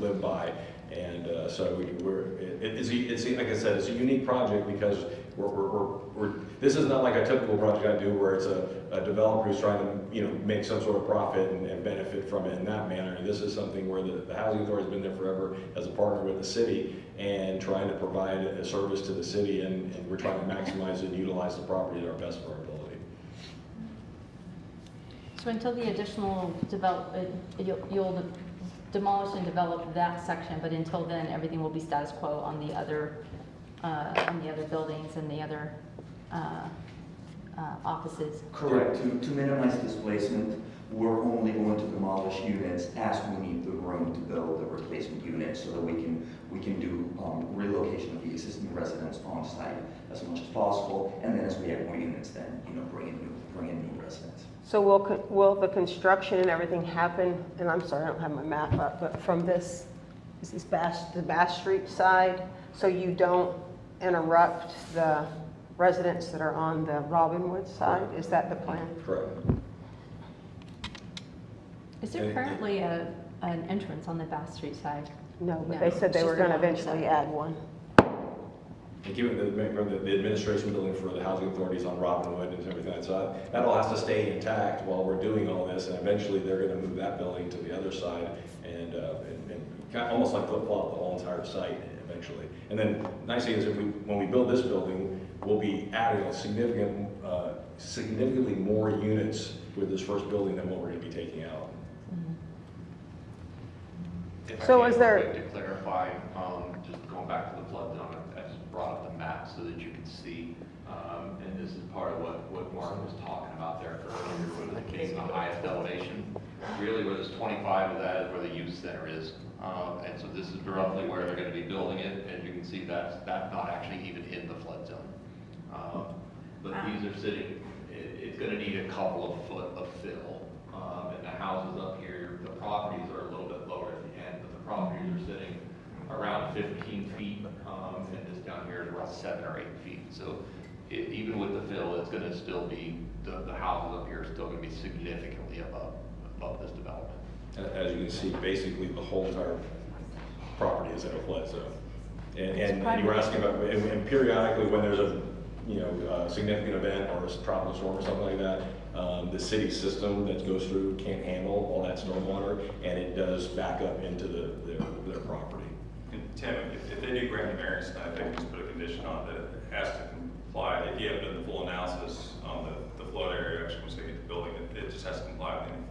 live by. And so it's, like I said, it's a unique project because this is not like a typical project I do where it's a developer who's trying to, make some sort of profit and benefit from it in that manner. This is something where the housing authority's been there forever as a partner with the city and trying to provide a service to the city, and we're trying to maximize and utilize the property to our best of our ability. so until the additional you'll demolish and develop that section, but until then, everything will be status quo on the other buildings and the other offices. Correct. To minimize displacement, we're only going to demolish units as we need the room to build the replacement units so that we can do relocation of the existing residents on site as much as possible. And then as we add more units, then, bring in new residents. So will the construction and everything happen, and I'm sorry, I don't have my map up, but from this, the Bass Street side, so you don't interrupt the residents that are on the Robinwood side? Is that the plan? Correct. Is there currently an entrance on the Bass Street side? No, but No, they said they it's were just going to the one eventually side. add one. And given the administration building for the housing authorities on Robinwood and everything, so that all has to stay intact while we're doing all this, and eventually they're gonna move that building to the other side and kind of almost like flip-flop the whole entire site eventually. And then nice thing is when we build this building, we'll be adding a significantly more units with this first building than what we're gonna be taking out. If I So can, is there- real quick to clarify, just going back to the flood zone, I just brought up the map so that you can see, and this is part of what Mark was talking about there earlier, with it being the highest elevation. Really, where there's 25 of that is where the youth center is, and so this is roughly where they're going to be building it, and you can see that's not actually even in the flood zone. But these are sitting, it's going to need a couple of foot of fill, and the houses up here, the properties are a little bit lower at the end, but the properties are sitting around 15 feet, and this down here is around 7 or 8 feet. So even with the fill, it's going to still be, the houses up here are still going to be significantly above this development. As you can see, basically the whole entire property is in a flood zone. And you were asking about, and periodically when there's a significant event or a tropical storm or something like that, the city system that goes through can't handle all that stormwater, and it does back up into their property. And Tim, if they do grant the variance, I think just put a condition on that it has to comply. If you have done the full analysis on the flood area, actually, once they get the building, it just has to comply with any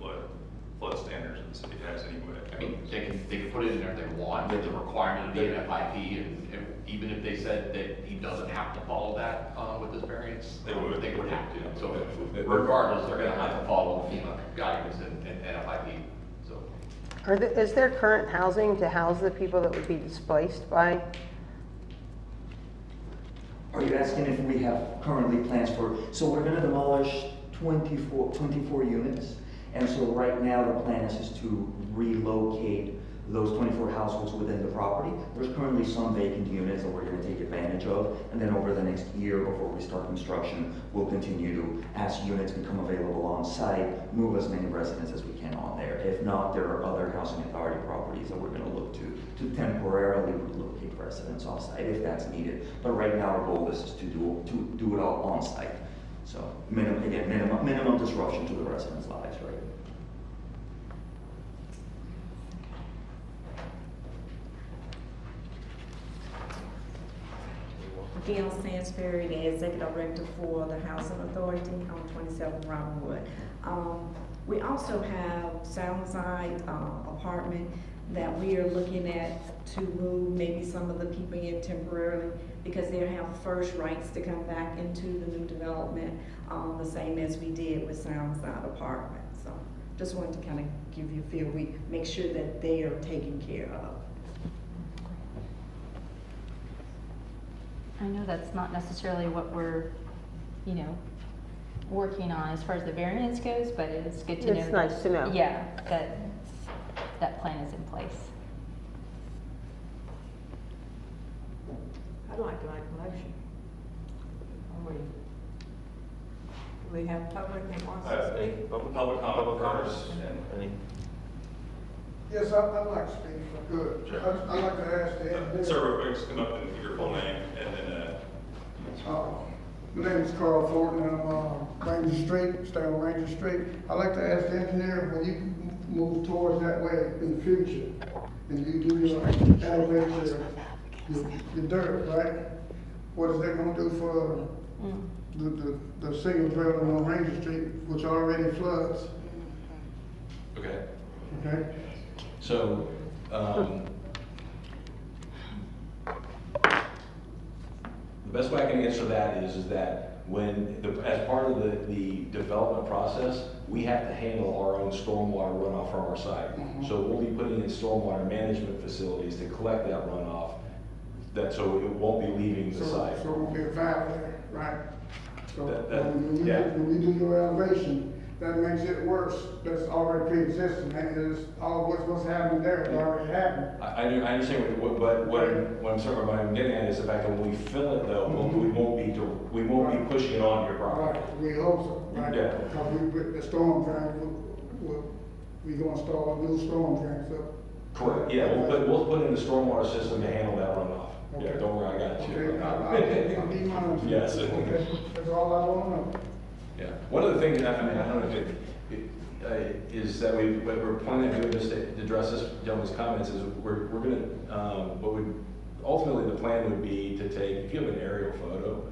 flood standards that the city has anyway. I mean, they can put it in there if they want, but the requirement of being an FIP, and even if they said that he doesn't have to follow that with this variance, they would have to. So regardless, they're gonna have to follow FEMA guidance and FIP, so. Is there current housing to house the people that would be displaced by? Are you asking if we have currently plans so we're gonna demolish 24 units, and so right now the plan is to relocate those 24 households within the property. There's currently some vacant units that we're gonna take advantage of, and then over the next year before we start construction, we'll continue to, as units become available on site, move as many residents as we can on there. If not, there are other housing authority properties that we're gonna look to temporarily relocate residents off site if that's needed. But right now, our goal is to do it all on site. So minimum disruption to the residents' lives, right? Gail Stansberry, the Executive Director for the Housing Authority on 27 Robinwood. We also have Soundside apartment that we are looking at to move maybe some of the people in temporarily because they have first rights to come back into the new development, the same as we did with Soundside apartment. So just wanted to kind of give you a feel. We make sure that they are taken care of. I know that's not necessarily what we're, working on as far as the variance goes, but it's good to know. It's nice to know. Yeah, that that plan is in place. I'd like to make a motion. Do we have public that wants to speak? Public comment first. Any? Yes, I'd like to speak if I could. Sure. I'd like to ask the engineer. Sir, real quick, just come up and give your full name, and then, My name is Carl Thornton, I'm on Ranger Street, stay on Ranger Street. I'd like to ask the engineer, when you move towards that way in the future, and you do your elevate your dirt, right? What is that gonna do for the single dwelling on Ranger Street, which already floods, Okay. okay? So, the best way I can answer that is that when, as part of the development process, we have to handle our own stormwater runoff from our site. So we'll be putting in stormwater management facilities to collect that runoff, so it won't be leaving the site. So it won't be a valve there, right? So yeah. when you do your elevation, that makes it worse. That's already pre-existing, and it's all what's happening there is already happened. I understand what I'm getting at is the fact that when we fill it though, we won't be pushing it on your property. Right, we hope so, right? Yeah. Because with the storm drain, we gonna install new storm drains up. Correct, yeah, we'll put in the stormwater system to handle that runoff. Yeah, Okay. don't worry, I got you. Okay, I'll need my answer. Yes. Okay, that's all I wanna know. Yeah, one of the things, I don't know if is that what we're planning on doing, just to address this gentleman's comments, is we're gonna, what would, ultimately the plan would be to take, if you have an aerial photo,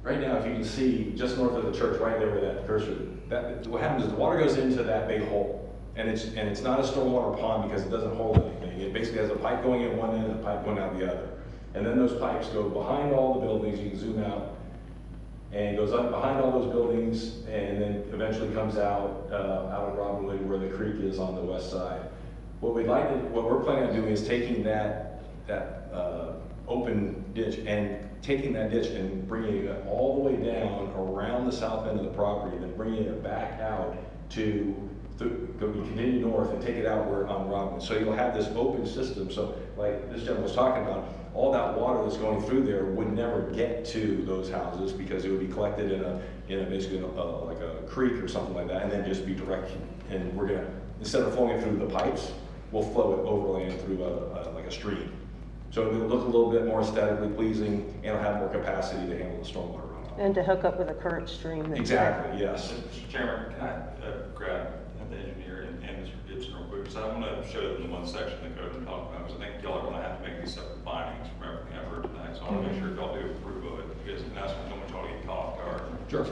right now, if you can see, just north of the church, right there where that cursor, what happens is the water goes into that big hole, and it's not a stormwater pond because it doesn't hold anything. It basically has a pipe going in one end and a pipe going out the other. And then those pipes go behind all the buildings, you can zoom out, and goes up behind all those buildings, and then eventually comes out of Robinwood where the creek is on the west side. What we're planning on doing is taking that open ditch and taking that ditch and bringing it all the way down around the south end of the property, then bringing it back out to continue north and take it out where on Robinwood. So you'll have this open system. So like this gentleman was talking about, all that water that's going through there would never get to those houses because it would be collected in a basically like a creek or something like that, and then just be directed. And we're gonna, instead of flowing it through the pipes, we'll flow it overland through like a stream. So it'll look a little bit more aesthetically pleasing, and it'll have more capacity to handle the stormwater runoff. And to hook up with a current stream. that's Exactly, yes. Mr. Chairman, can I grab the engineer and Mr. Gibson real quick? Because I want to show them the one section of the code I'm talking about, because I think y'all are going to have to make these separate findings from everything I've heard tonight. So I want to make sure y'all do approve of it, because that's when I want y'all to get caught off guard. Sure.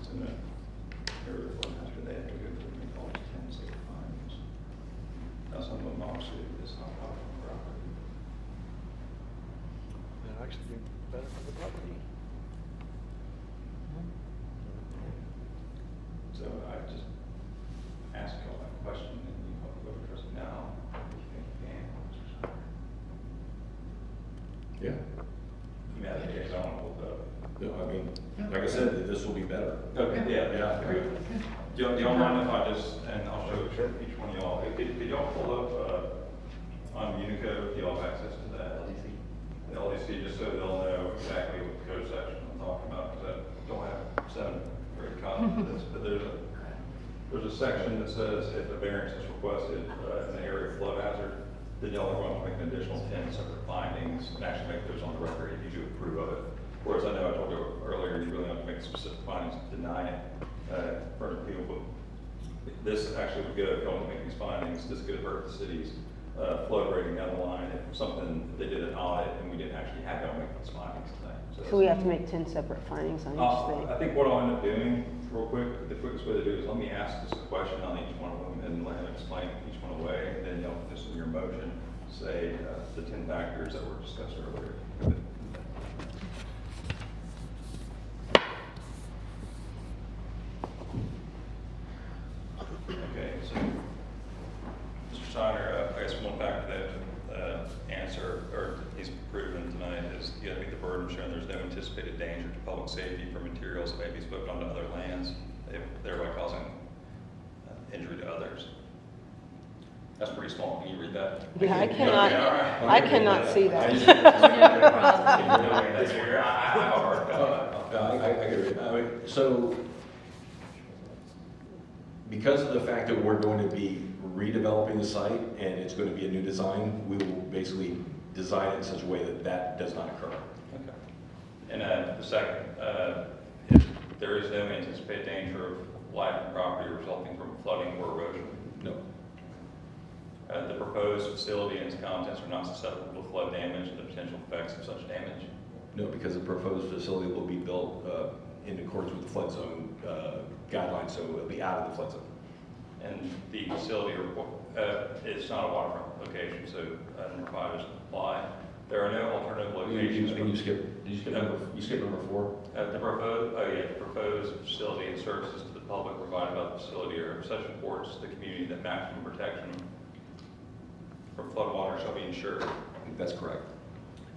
It's in the area of what after they have to go through and make all these 10 separate findings. Now, some of them obviously it's not part of the property. That'd actually be better for the property. So I just ask y'all that question, and you go address it now, if you think you can, Mr. Snyder. Yeah. You may have to get on with No, I mean, like I said, this will be better. Okay, yeah. Do y'all mind if I just, and I'll show each one of y'all, could y'all pull up, on Unicode, do y'all have access to that? The LDC, just so they'll know exactly what the code section I'm talking about, because I don't have 7 great copies of this, but there's a section that says if a variance is requested in the area of flood hazard, then y'all are going to make an additional 10 separate findings and actually make those on the record if you do approve of it. Whereas I know I told you earlier, you really have to make specific findings to deny it for appeal, but this actually would go, if y'all want to make these findings, this could hurt the city's flood rating down the line if something, they did an audit and we didn't actually have y'all make these findings tonight. So we have to make 10 separate findings on each thing. I think what I'll end up doing, real quick, the quickest way to do it is let me ask this a question on each one of them and let him explain each one away, and then y'all just in your motion say the 10 factors that were discussed earlier. Okay, so Mr. Steiner, I guess one factor that answer or going to meet the burden of showing there's no anticipated danger to public safety from materials that may be spoken onto other lands, thereby causing injury to others. That's pretty small. Can you read that? Yeah, I cannot, Okay, all right. I cannot see that. Can you do that bigger? I have a hard copy. I agree. I mean, so, because of the fact that we're going to be redeveloping the site and it's going to be a new design, we will basically design it in such a way that that does not occur. Okay. And the second, if there is no anticipated danger of life and property resulting from flooding or erosion. No. The proposed facility and its contents are not susceptible to flood damage and the potential effects of such damage. No, because the proposed facility will be built in accordance with the flood zone guidelines, so it'll be out of the flood zone. And the facility it's not a waterfront location, so number 5 doesn't apply. There are no alternative locations. You skip number 4? The proposed facility and services to the public provided by the facility are of such importance to the community that maximum protection from floodwater shall be ensured. That's correct.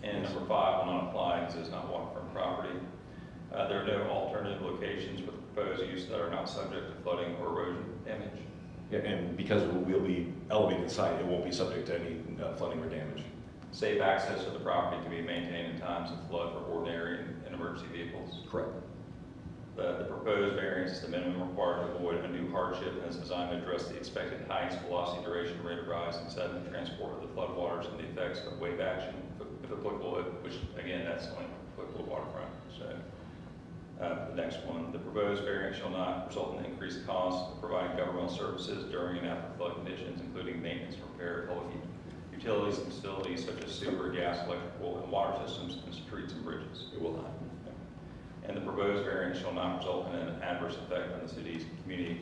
And number 5 will not apply because it's not waterfront property. There are no alternative locations for the proposed use that are not subject to flooding or erosion damage. Yeah, and because we'll be elevating the site, it won't be subject to any flooding or damage. Safe access to the property can be maintained in times of flood for ordinary and emergency vehicles. Correct. The proposed variance is the minimum required to avoid undue hardship and is designed to address the expected heights, velocity, duration, rate of rise, and sediment transport of the floodwaters and the effects of wave action, if applicable, which again, that's only applicable to waterfront. So, the next one, the proposed variance shall not result in increased costs of providing governmental services during and after flood conditions, including maintenance and repair of public utilities and facilities such as sewer, gas, electrical, and water systems, and streets and bridges. It will not. And the proposed variance shall not result in an adverse effect on the city's community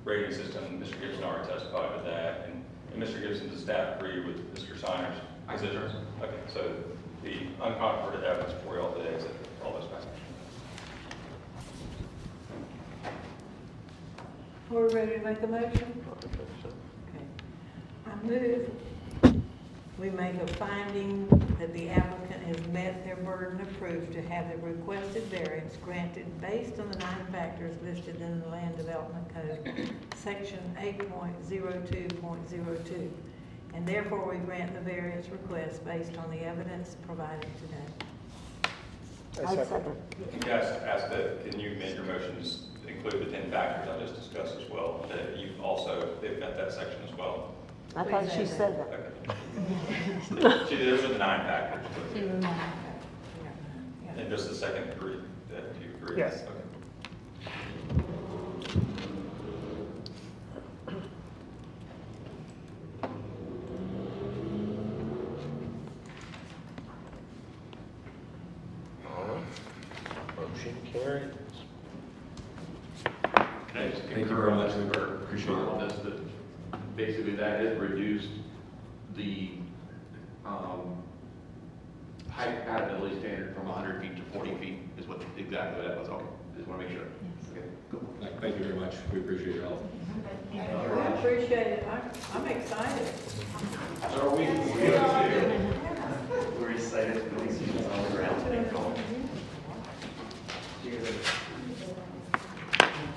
rating system. Mr. Gibson already testified to that, and Mr. Gibson, does staff agree with Mr. Siner's position? Okay, so the uncontroverted evidence for you all today is that all those factors. We're ready to make a motion? Okay. I move we make a finding that the applicant has met their burden of proof to have the requested variance granted based on the 9 factors listed in the Land Development Code, section 8.02.02, and therefore we grant the variance request based on the evidence provided today. I second. You guys asked that, can you amend your motions to include the 10 factors I just discussed as well? That you also, they've met that section as well? I thought she said that. Okay. Those are the 9 factors. She was not. And does the second agree? Do you agree? Yes. Okay. All right. Motion carried. Can I just Thank you concur very on much. this, Appreciate it. on this, that basically that has reduced the height compatibility standard from 100 feet to 40 feet is what exactly that was. Okay, just want to make sure. Okay, cool. Thank you very much. We appreciate your help. I appreciate it. I'm excited. So are we? We're excited to really see what's on the ground and going.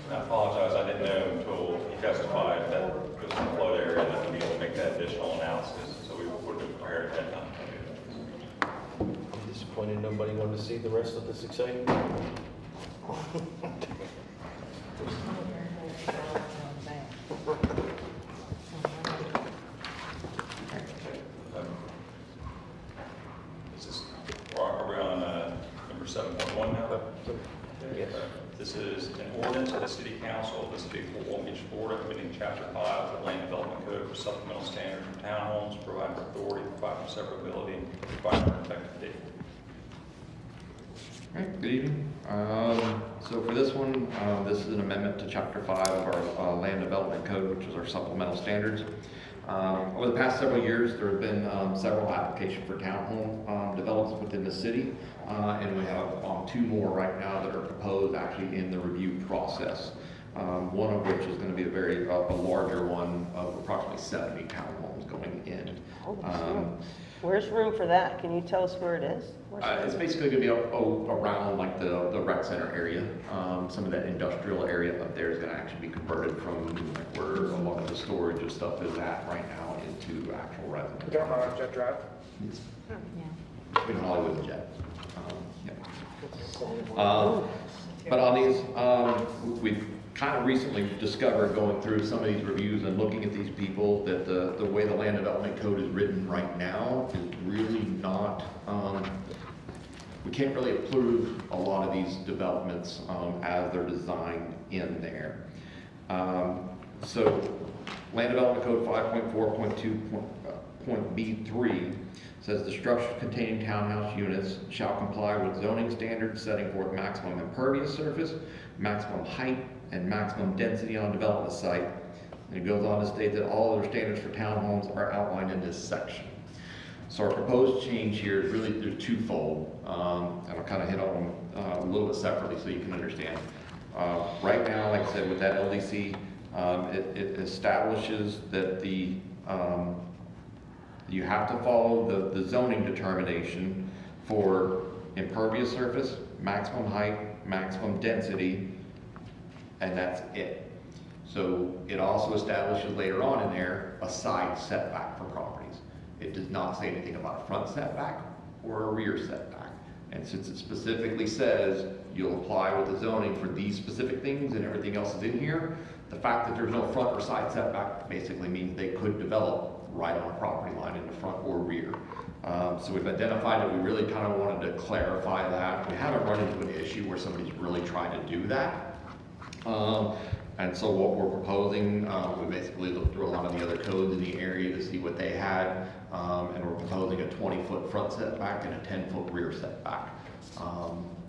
I apologize, I didn't know until he testified that it was in the flood area that we'd be able to make that additional analysis, so we would have prepared ahead of time. I'm disappointed nobody wanted to see the rest of this exciting. Are we on number 7.1 now? Yes. This is an ordinance of the City Council of the City of Fort Walton Beach, Florida, amending Chapter 5 of the Land Development Code for supplemental standards for townhomes, providing for authority, providing for severability, and providing for an effective date. All right, good evening. So for this one, this is an amendment to Chapter 5 of our Land Development Code, which is our supplemental standards. Over the past several years, there have been several applications for townhome developments within the city, and we have 2 more right now that are proposed actually in the review process. One of which is going to be a larger one of approximately 70 townhomes going in. Where's room for that? Can you tell us where it is? It's basically gonna be around like the rec center area. Some of that industrial area up there is gonna actually be converted from like where a lot of the storage of stuff is at right now into actual residential. You talking about Jet Drive? Yeah. In Hollywood and Jet. But on these, we've kind of recently discovered going through some of these reviews and looking at these people that the way the land development code is written right now is really not, we can't really approve a lot of these developments as they're designed in there. So land development code 5.4.2.B3 says the structures containing townhouse units shall comply with zoning standards setting forth maximum impervious surface, maximum height, and maximum density on development site. And it goes on to state that all other standards for townhomes are outlined in this section. So our proposed change here is really, they're twofold, and I'll kind of hit on them a little bit separately so you can understand. Right now, like I said, with that LDC, it establishes that you have to follow the zoning determination for impervious surface, maximum height, maximum density, and that's it. So it also establishes later on in there a side setback for properties. It does not say anything about a front setback or a rear setback. And since it specifically says you'll apply with the zoning for these specific things and everything else is in here, the fact that there's no front or side setback basically means they could develop right on a property line in the front or rear. So we've identified that we really kind of wanted to clarify that. We haven't run into an issue where somebody's really trying to do that. And so what we're proposing, we basically looked through a lot of the other codes in the area to see what they had, and we're proposing a 20-foot front setback and a 10-foot rear setback.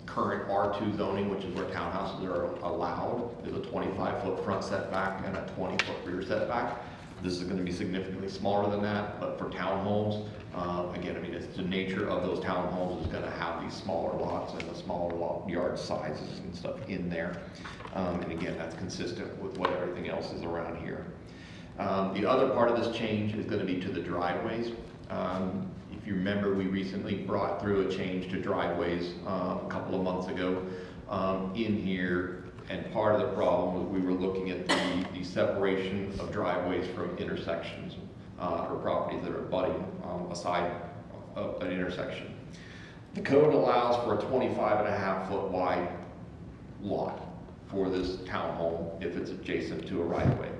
Current R2 zoning, which is where townhouses are allowed, is a 25-foot front setback and a 20-foot rear setback. This is going to be significantly smaller than that, but for townhomes, again, I mean, it's the nature of those townhomes is going to have these smaller lots and the smaller lot yard sizes and stuff in there. And again, that's consistent with what everything else is around here. The other part of this change is going to be to the driveways. If you remember, we recently brought through a change to driveways a couple of months ago in here. And part of the problem was we were looking at the separation of driveways from intersections for properties that are abutting aside of an intersection. The code allows for a 25.5-foot wide lot for this townhome if it's adjacent to a right-of-way.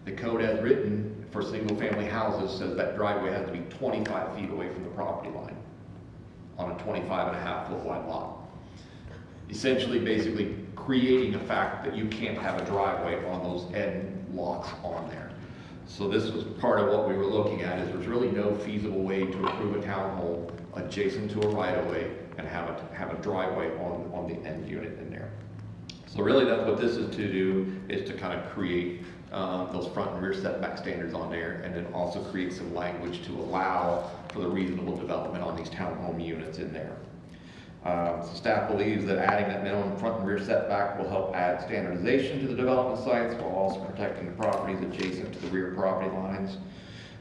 The code as written for single-family houses says that driveway has to be 25 feet away from the property line on a 25.5-foot wide lot. Essentially, basically creating a fact that you can't have a driveway on those end lots on there. So this was part of what we were looking at, is there's really no feasible way to approve a townhome adjacent to a right-of-way and have a driveway on the end unit in there. So really that's what this is to do, is to kind of create those front and rear setback standards on there, and then also create some language to allow for the reasonable development on these townhome units in there. So staff believes that adding that minimum front and rear setback will help add standardization to the development sites while also protecting the properties adjacent to the rear property lines.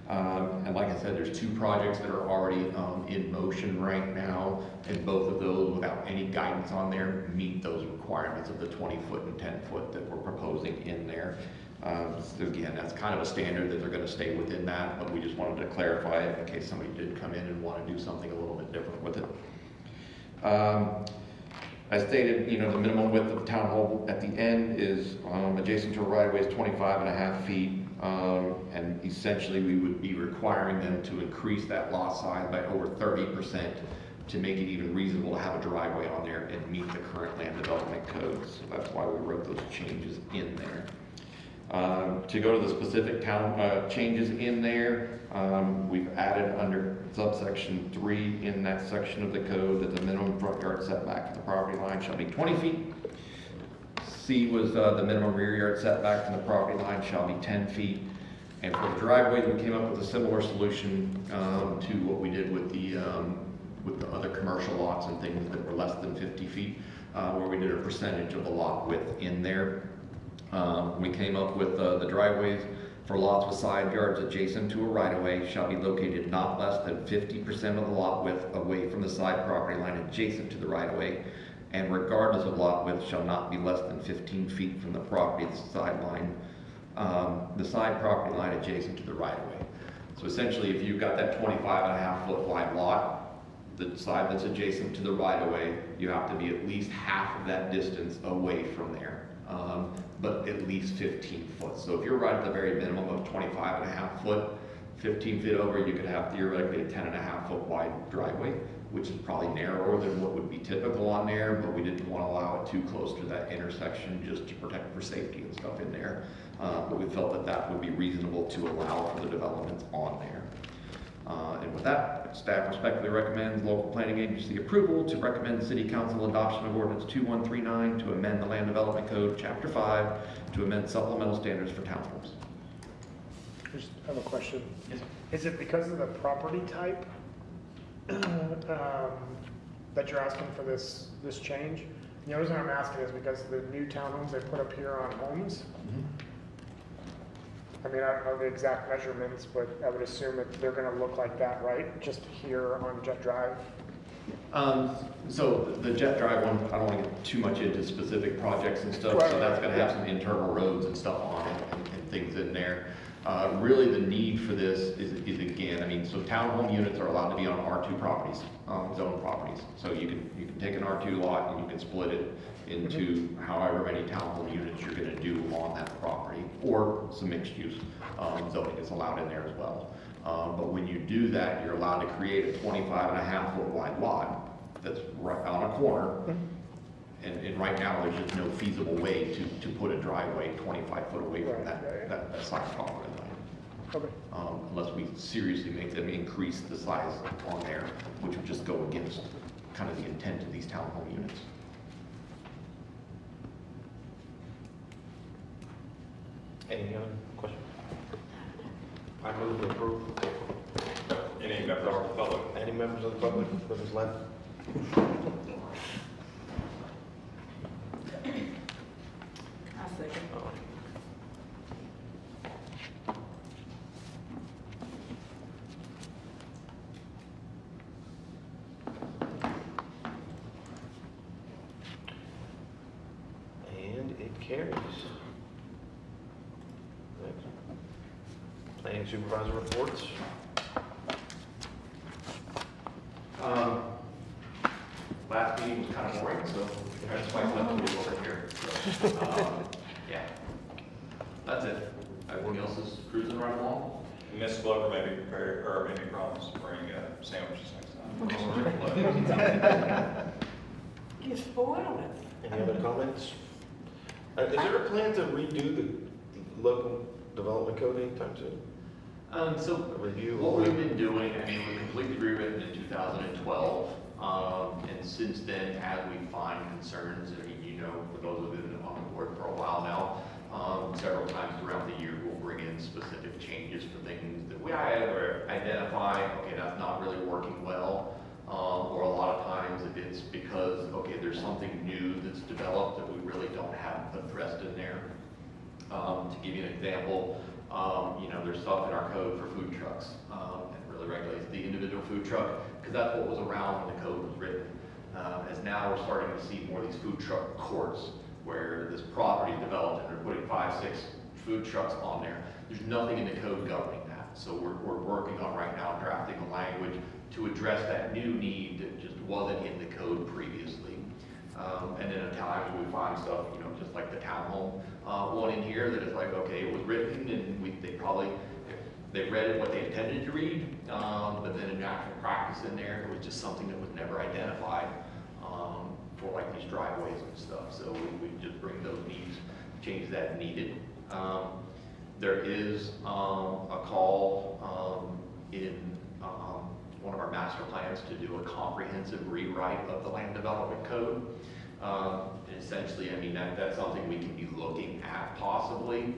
And like I said, there's two projects that are already in motion right now, and both of those, without any guidance on there, meet those requirements of the 20-foot and 10-foot that we're proposing in there. So again, that's kind of a standard that they're going to stay within that, but we just wanted to clarify it in case somebody did come in and want to do something a little bit different with it. I stated, you know, the minimum width of the townhome at the end is adjacent to a right-of-way is 25.5 feet, and essentially we would be requiring them to increase that lot size by over 30% to make it even reasonable to have a driveway on there and meet the current land development codes. So that's why we wrote those changes in there. To go to the specific changes in there, we've added under subsection 3 in that section of the code that the minimum front yard setback from the property line shall be 20 feet. C was the minimum rear yard setback from the property line shall be 10 feet. And for the driveway, we came up with a similar solution to what we did with the other commercial lots and things that were less than 50 feet, where we did a percentage of the lot width in there. We came up with the driveways For lots with side yards adjacent to a right-of-way shall be located not less than 50% of the lot width away from the side property line adjacent to the right-of-way, and regardless of lot width shall not be less than 15 feet from the property sideline, the side property line adjacent to the right-of-way. So essentially, if you've got that 25.5 foot wide lot, the side that's adjacent to the right-of-way, you have to be at least half of that distance away from there, but at least 15 foot. So if you're right at the very minimum of 25.5 foot, 15 feet over, you could have theoretically a 10.5 foot wide driveway, which is probably narrower than what would be typical on there, but we didn't want to allow it too close to that intersection just to protect for safety and stuff in there. But we felt that that would be reasonable to allow for the developments on there. And with that, staff respectfully recommends local planning agency approval to recommend city council adoption of ordinance 2139 to amend the land development code, chapter 5, to amend supplemental standards for townhomes. I just have a question. Yes. Is it because of the property type that you're asking for this change? The only reason I'm asking is because the new townhomes they put up here on homes. I mean, I don't know the exact measurements, but I would assume that they're going to look like that, right? Just here on Jet Drive. So the Jet Drive one, I don't want to get too much into specific projects and stuff, so that's going to have some internal roads and stuff on it and things in there. Really the need for this is again, I mean, so townhome units are allowed to be on R2 properties, zone properties. So you can take an R2 lot and you can split it into however many townhome units you're going to do on that property, or some mixed use zoning is allowed in there as well. But when you do that, you're allowed to create a 25.5 foot wide lot that's right on a corner. And right now, there's just no feasible way to put a driveway 25 foot away from that side property line. Okay. Unless we seriously make them increase the size on there, which would just go against kind of the intent of these townhome units. Any other questions? I move to approve. Any members of the public? Any members of the public that is left? I second. And it carries. Next. Planning supervisor reports. Last meeting was kind of boring, so that's why I left to do over here. So, yeah, that's it. Everything else is cruising right along. Ms. Glover may be prepared, or maybe promise to bring sandwiches next time. You spoiled us. Any other comments? Is there a plan to redo the local development code anytime soon? So Review? what we've been doing, I mean, we completely rewritten in 2012. And since then, as we find concerns, I mean, you know, for those who have been on the board for a while now, several times throughout the year, we'll bring in specific changes for things that we either identify, okay, that's not really working well, or a lot of times it's because, okay, there's something new that's developed that we really don't have addressed in there. To give you an example, you know, there's stuff in our code for food trucks, and really regulates the individual food truck, because that's what was around when the code was written. As now we're starting to see more of these food truck courts, where this property developed and they're putting 5, 6 food trucks on there. There's nothing in the code governing that. So we're working on right now drafting a language to address that new need that just wasn't in the code previously. And then at times we find stuff, you know, just like the townhome one in here that is like, okay, it was written and they read it what they intended to read, but then in actual practice in there, it was just something that was never identified for like these driveways and stuff. So we just bring those needs, change that needed. There is a call in one of our master plans to do a comprehensive rewrite of the land development code. Essentially, I mean, that's something we can be looking at possibly,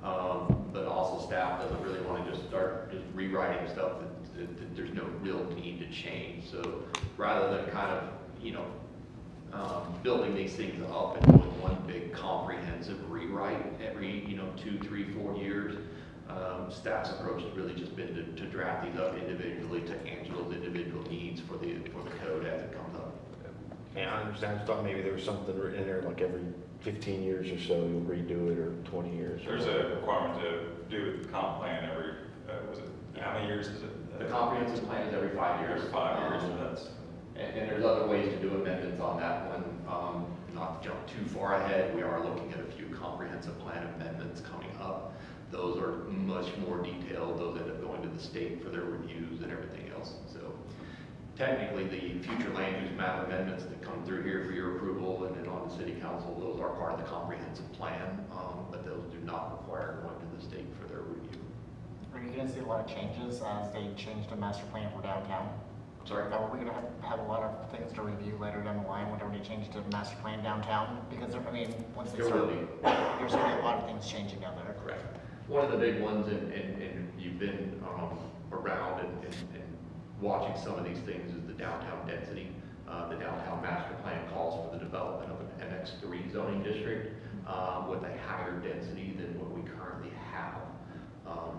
but also staff doesn't really want to just start just rewriting stuff that there's no real need to change. So rather than kind of, you know, building these things up and doing one big comprehensive rewrite every, you know, 2, 3, 4 years, Staff's approach has really just been to draft these up individually to answer those individual needs for the code as it comes up. Yeah, I understand. I just thought maybe there was something written in there like every 15 years or so you'll redo it, or 20 years. There's a requirement to do the comp plan every, was it, how many years is it? The comprehensive plan is every 5 years. Every 5 years, so that's. And there's other ways to do amendments on that one. Not to jump too far ahead, we are looking at a few comprehensive plan amendments coming up. Those are much more detailed. Those end up going to the state for their reviews and everything else. So technically, the future land use map amendments that come through here for your approval and then on the city council, those are part of the comprehensive plan, but those do not require going to the state for their review. Are you gonna see a lot of changes as they change the master plan for downtown? Sorry? Are we gonna have a lot of things to review later down the line whenever they change the master plan downtown? Because, I mean, once they There start, will be. there's gonna be a lot of things changing down there. Correct. One of the big ones, and you've been around and watching some of these things, is the downtown density. The downtown master plan calls for the development of an MX3 zoning district with a higher density than what we currently have.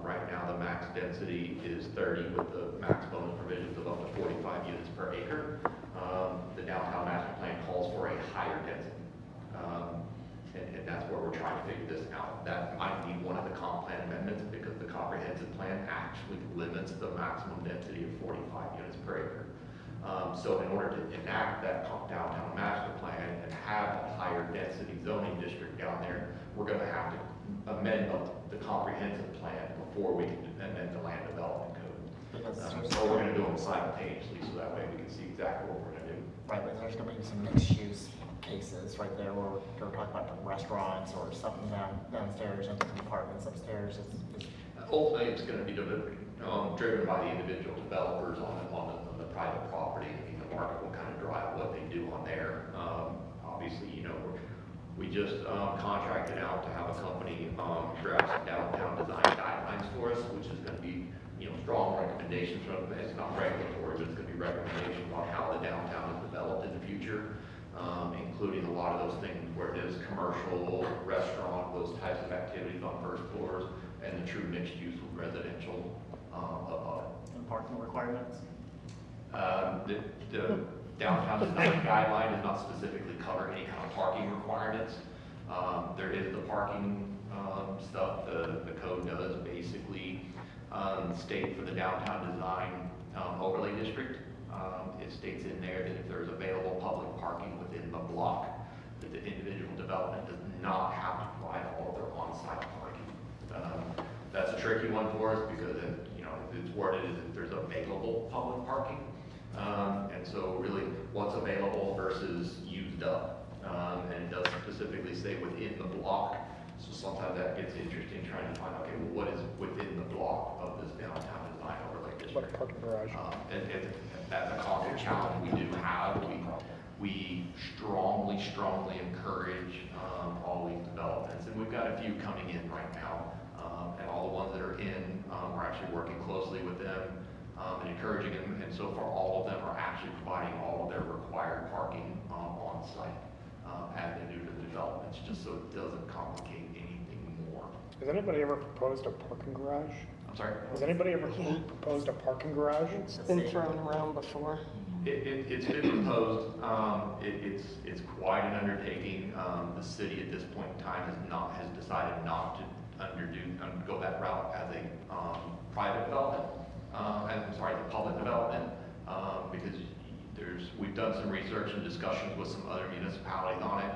Right now, the max density is 30 with the max bonus provisions of up to 45 units per acre. The downtown master plan calls for a higher density. And that's where we're trying to figure this out. That might be one of the comp plan amendments because the comprehensive plan actually limits the maximum density of 45 units per acre. So in order to enact that downtown master plan and have a higher density zoning district down there, we're going to have to amend the comprehensive plan before we can amend the land development code. So we're going to do them simultaneously, so that way we can see exactly what we're going to do. Right, but there's gonna be some mixed use cases right there where we're talking about the restaurants or something downstairs and the apartments upstairs. Ultimately, it's going to be driven by the individual developers on the private property. I mean, the market will kind of drive what they do on there. Obviously, you know, we just contracted out to have a company draft some downtown design guidelines for us, which is going to be, you know, strong recommendations from them. It's not regulatory, but it's going to be recommendations on how the downtown is developed in the future, including a lot of those things where it is commercial, restaurant, those types of activities on first floors, and the true mixed use with residential above it. And parking requirements? The downtown design guideline does not specifically cover any kind of parking requirements. There is the parking stuff. The code does basically state for the downtown design overlay district. It states in there that if there's available public parking within the block, that the individual development does not have to provide all of their on-site parking. That's a tricky one for us because you know, it's worded as if there's available public parking. And so really what's available versus used up. And it does specifically say within the block. So sometimes that gets interesting trying to find, okay, well, what is within the block of this downtown design overlay district? Like a parking garage. That's a constant challenge we do have. We strongly encourage all these developments, and we've got a few coming in right now. And all the ones that are in, we're actually working closely with them and encouraging them. And so far, all of them are actually providing all of their required parking on site as they do the developments, just so it doesn't complicate anything more. Has anybody ever proposed a parking garage? I'm sorry? Has anybody ever proposed a parking garage? It's been thrown around before. It's been proposed. It's quite an undertaking. The city at this point in time has decided not to go that route as a private development. The public development, because we've done some research and discussions with some other municipalities on it,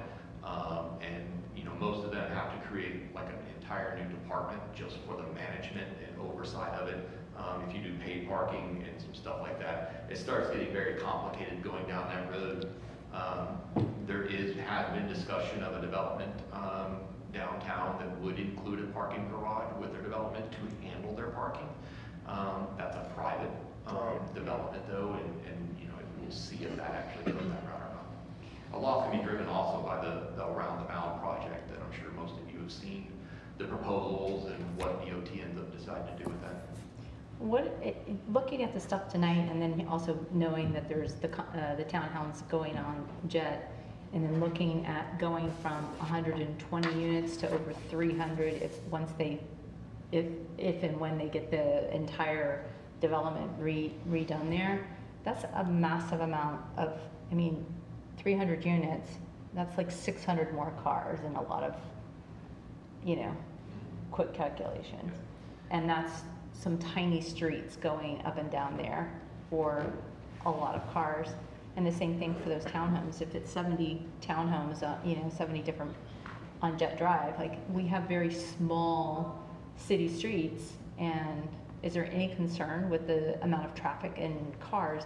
and you know, most of them have to create like an entire new department just for the management and oversight of it. If you do paid parking and some stuff like that, it starts getting very complicated going down that road. There has been discussion of a development downtown that would include a parking garage with their development to handle their parking. That's a private development though, and you know, we'll see if that actually goes that route or not. A lot can be driven also by the Around the Mound project that I'm sure most of you have seen, the proposals and what DOT ends up deciding to do with that. Looking at the stuff tonight, and then also knowing that there's the townhomes going on Jet, and then looking at going from 120 units to over 300 if if and when they get the entire development redone there, that's a massive amount of, I mean, 300 units, that's like 600 more cars and a lot of, you know, quick calculations. And that's some tiny streets going up and down there for a lot of cars. And the same thing for those townhomes. If it's 70 townhomes, you know, 70 different on Jet Drive, like we have very small city streets. And is there any concern with the amount of traffic and cars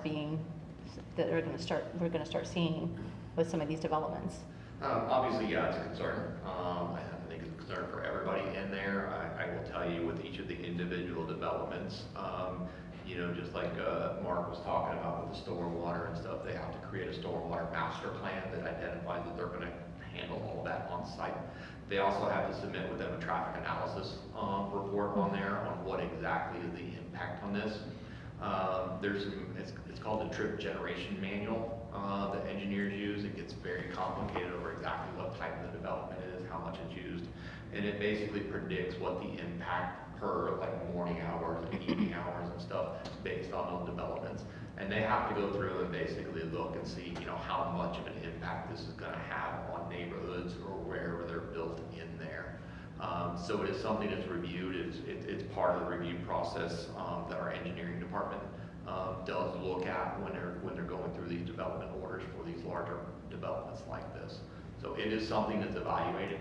that we're going to start seeing with some of these developments? Obviously, yeah, it's a concern. I think it's a concern for everybody in there. I will tell you with each of the individual developments, you know, just like Mark was talking about with the stormwater and stuff, they have to create a stormwater master plan that identifies that they're going to handle all that on site. They also have to submit with them a traffic analysis report on there on what exactly is the impact on this. There's some, it's called the trip generation manual that engineers use. It gets very complicated over exactly what type of the development is, how much it's used, and it basically predicts what the impact per like morning hours and evening hours and stuff based on those developments. And they have to go through and basically look and see, you know, how much of an impact this is going to have on neighborhoods or wherever they're built in there. So it is something that's reviewed. It's part of the review process that our engineering department does look at when they're going through these development orders for these larger developments like this. So it is something that's evaluated,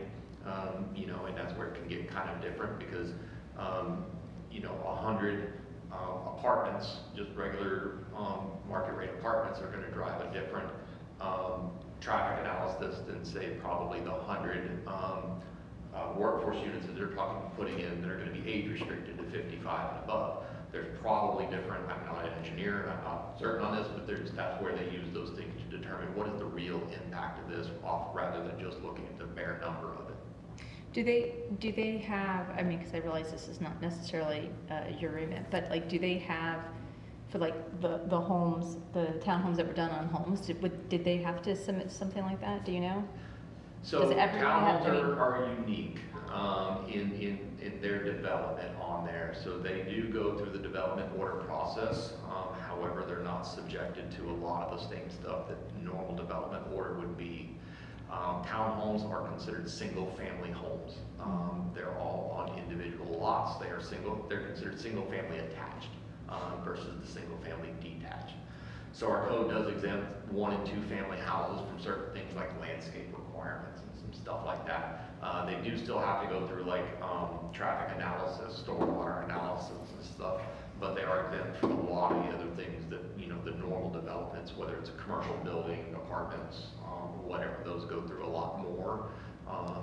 you know, and that's where it can get kind of different because, you know, 100 apartments, just regular market rate apartments, are going to drive a different traffic analysis than say probably the 100 workforce units that they're putting in that are going to be age restricted to 55 and above. There's probably different, I'm not an engineer, I'm not certain on this, but that's where they use those things to determine what is the real impact of this off rather than just looking at the bare number of it. Do they have, I mean, because I realize this is not necessarily your remit, but like, do they have, for like the homes, the townhomes that were done on homes, did they have to submit something like that? Do you know? So townhomes are unique in their development on there. So they do go through the development order process. However, they're not subjected to a lot of the same stuff that normal development order would be. Townhomes are considered single-family homes. They're all on individual lots. They're considered single-family attached versus the single-family detached. So our code does exempt 1 and 2 family houses from certain things like landscape requirements and some stuff like that. They do still have to go through like traffic analysis, stormwater analysis and stuff, but they are exempt from a lot of the other things that, you know, the normal developments, whether it's a commercial building, apartments, whatever, those go through a lot more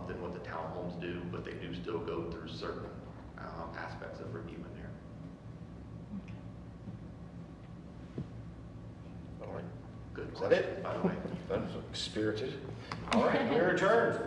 than what the townhomes do, but they do still go through certain aspects of review in there. All right. Good. Is that it? By the way. That was spirited. All right, we're adjourned.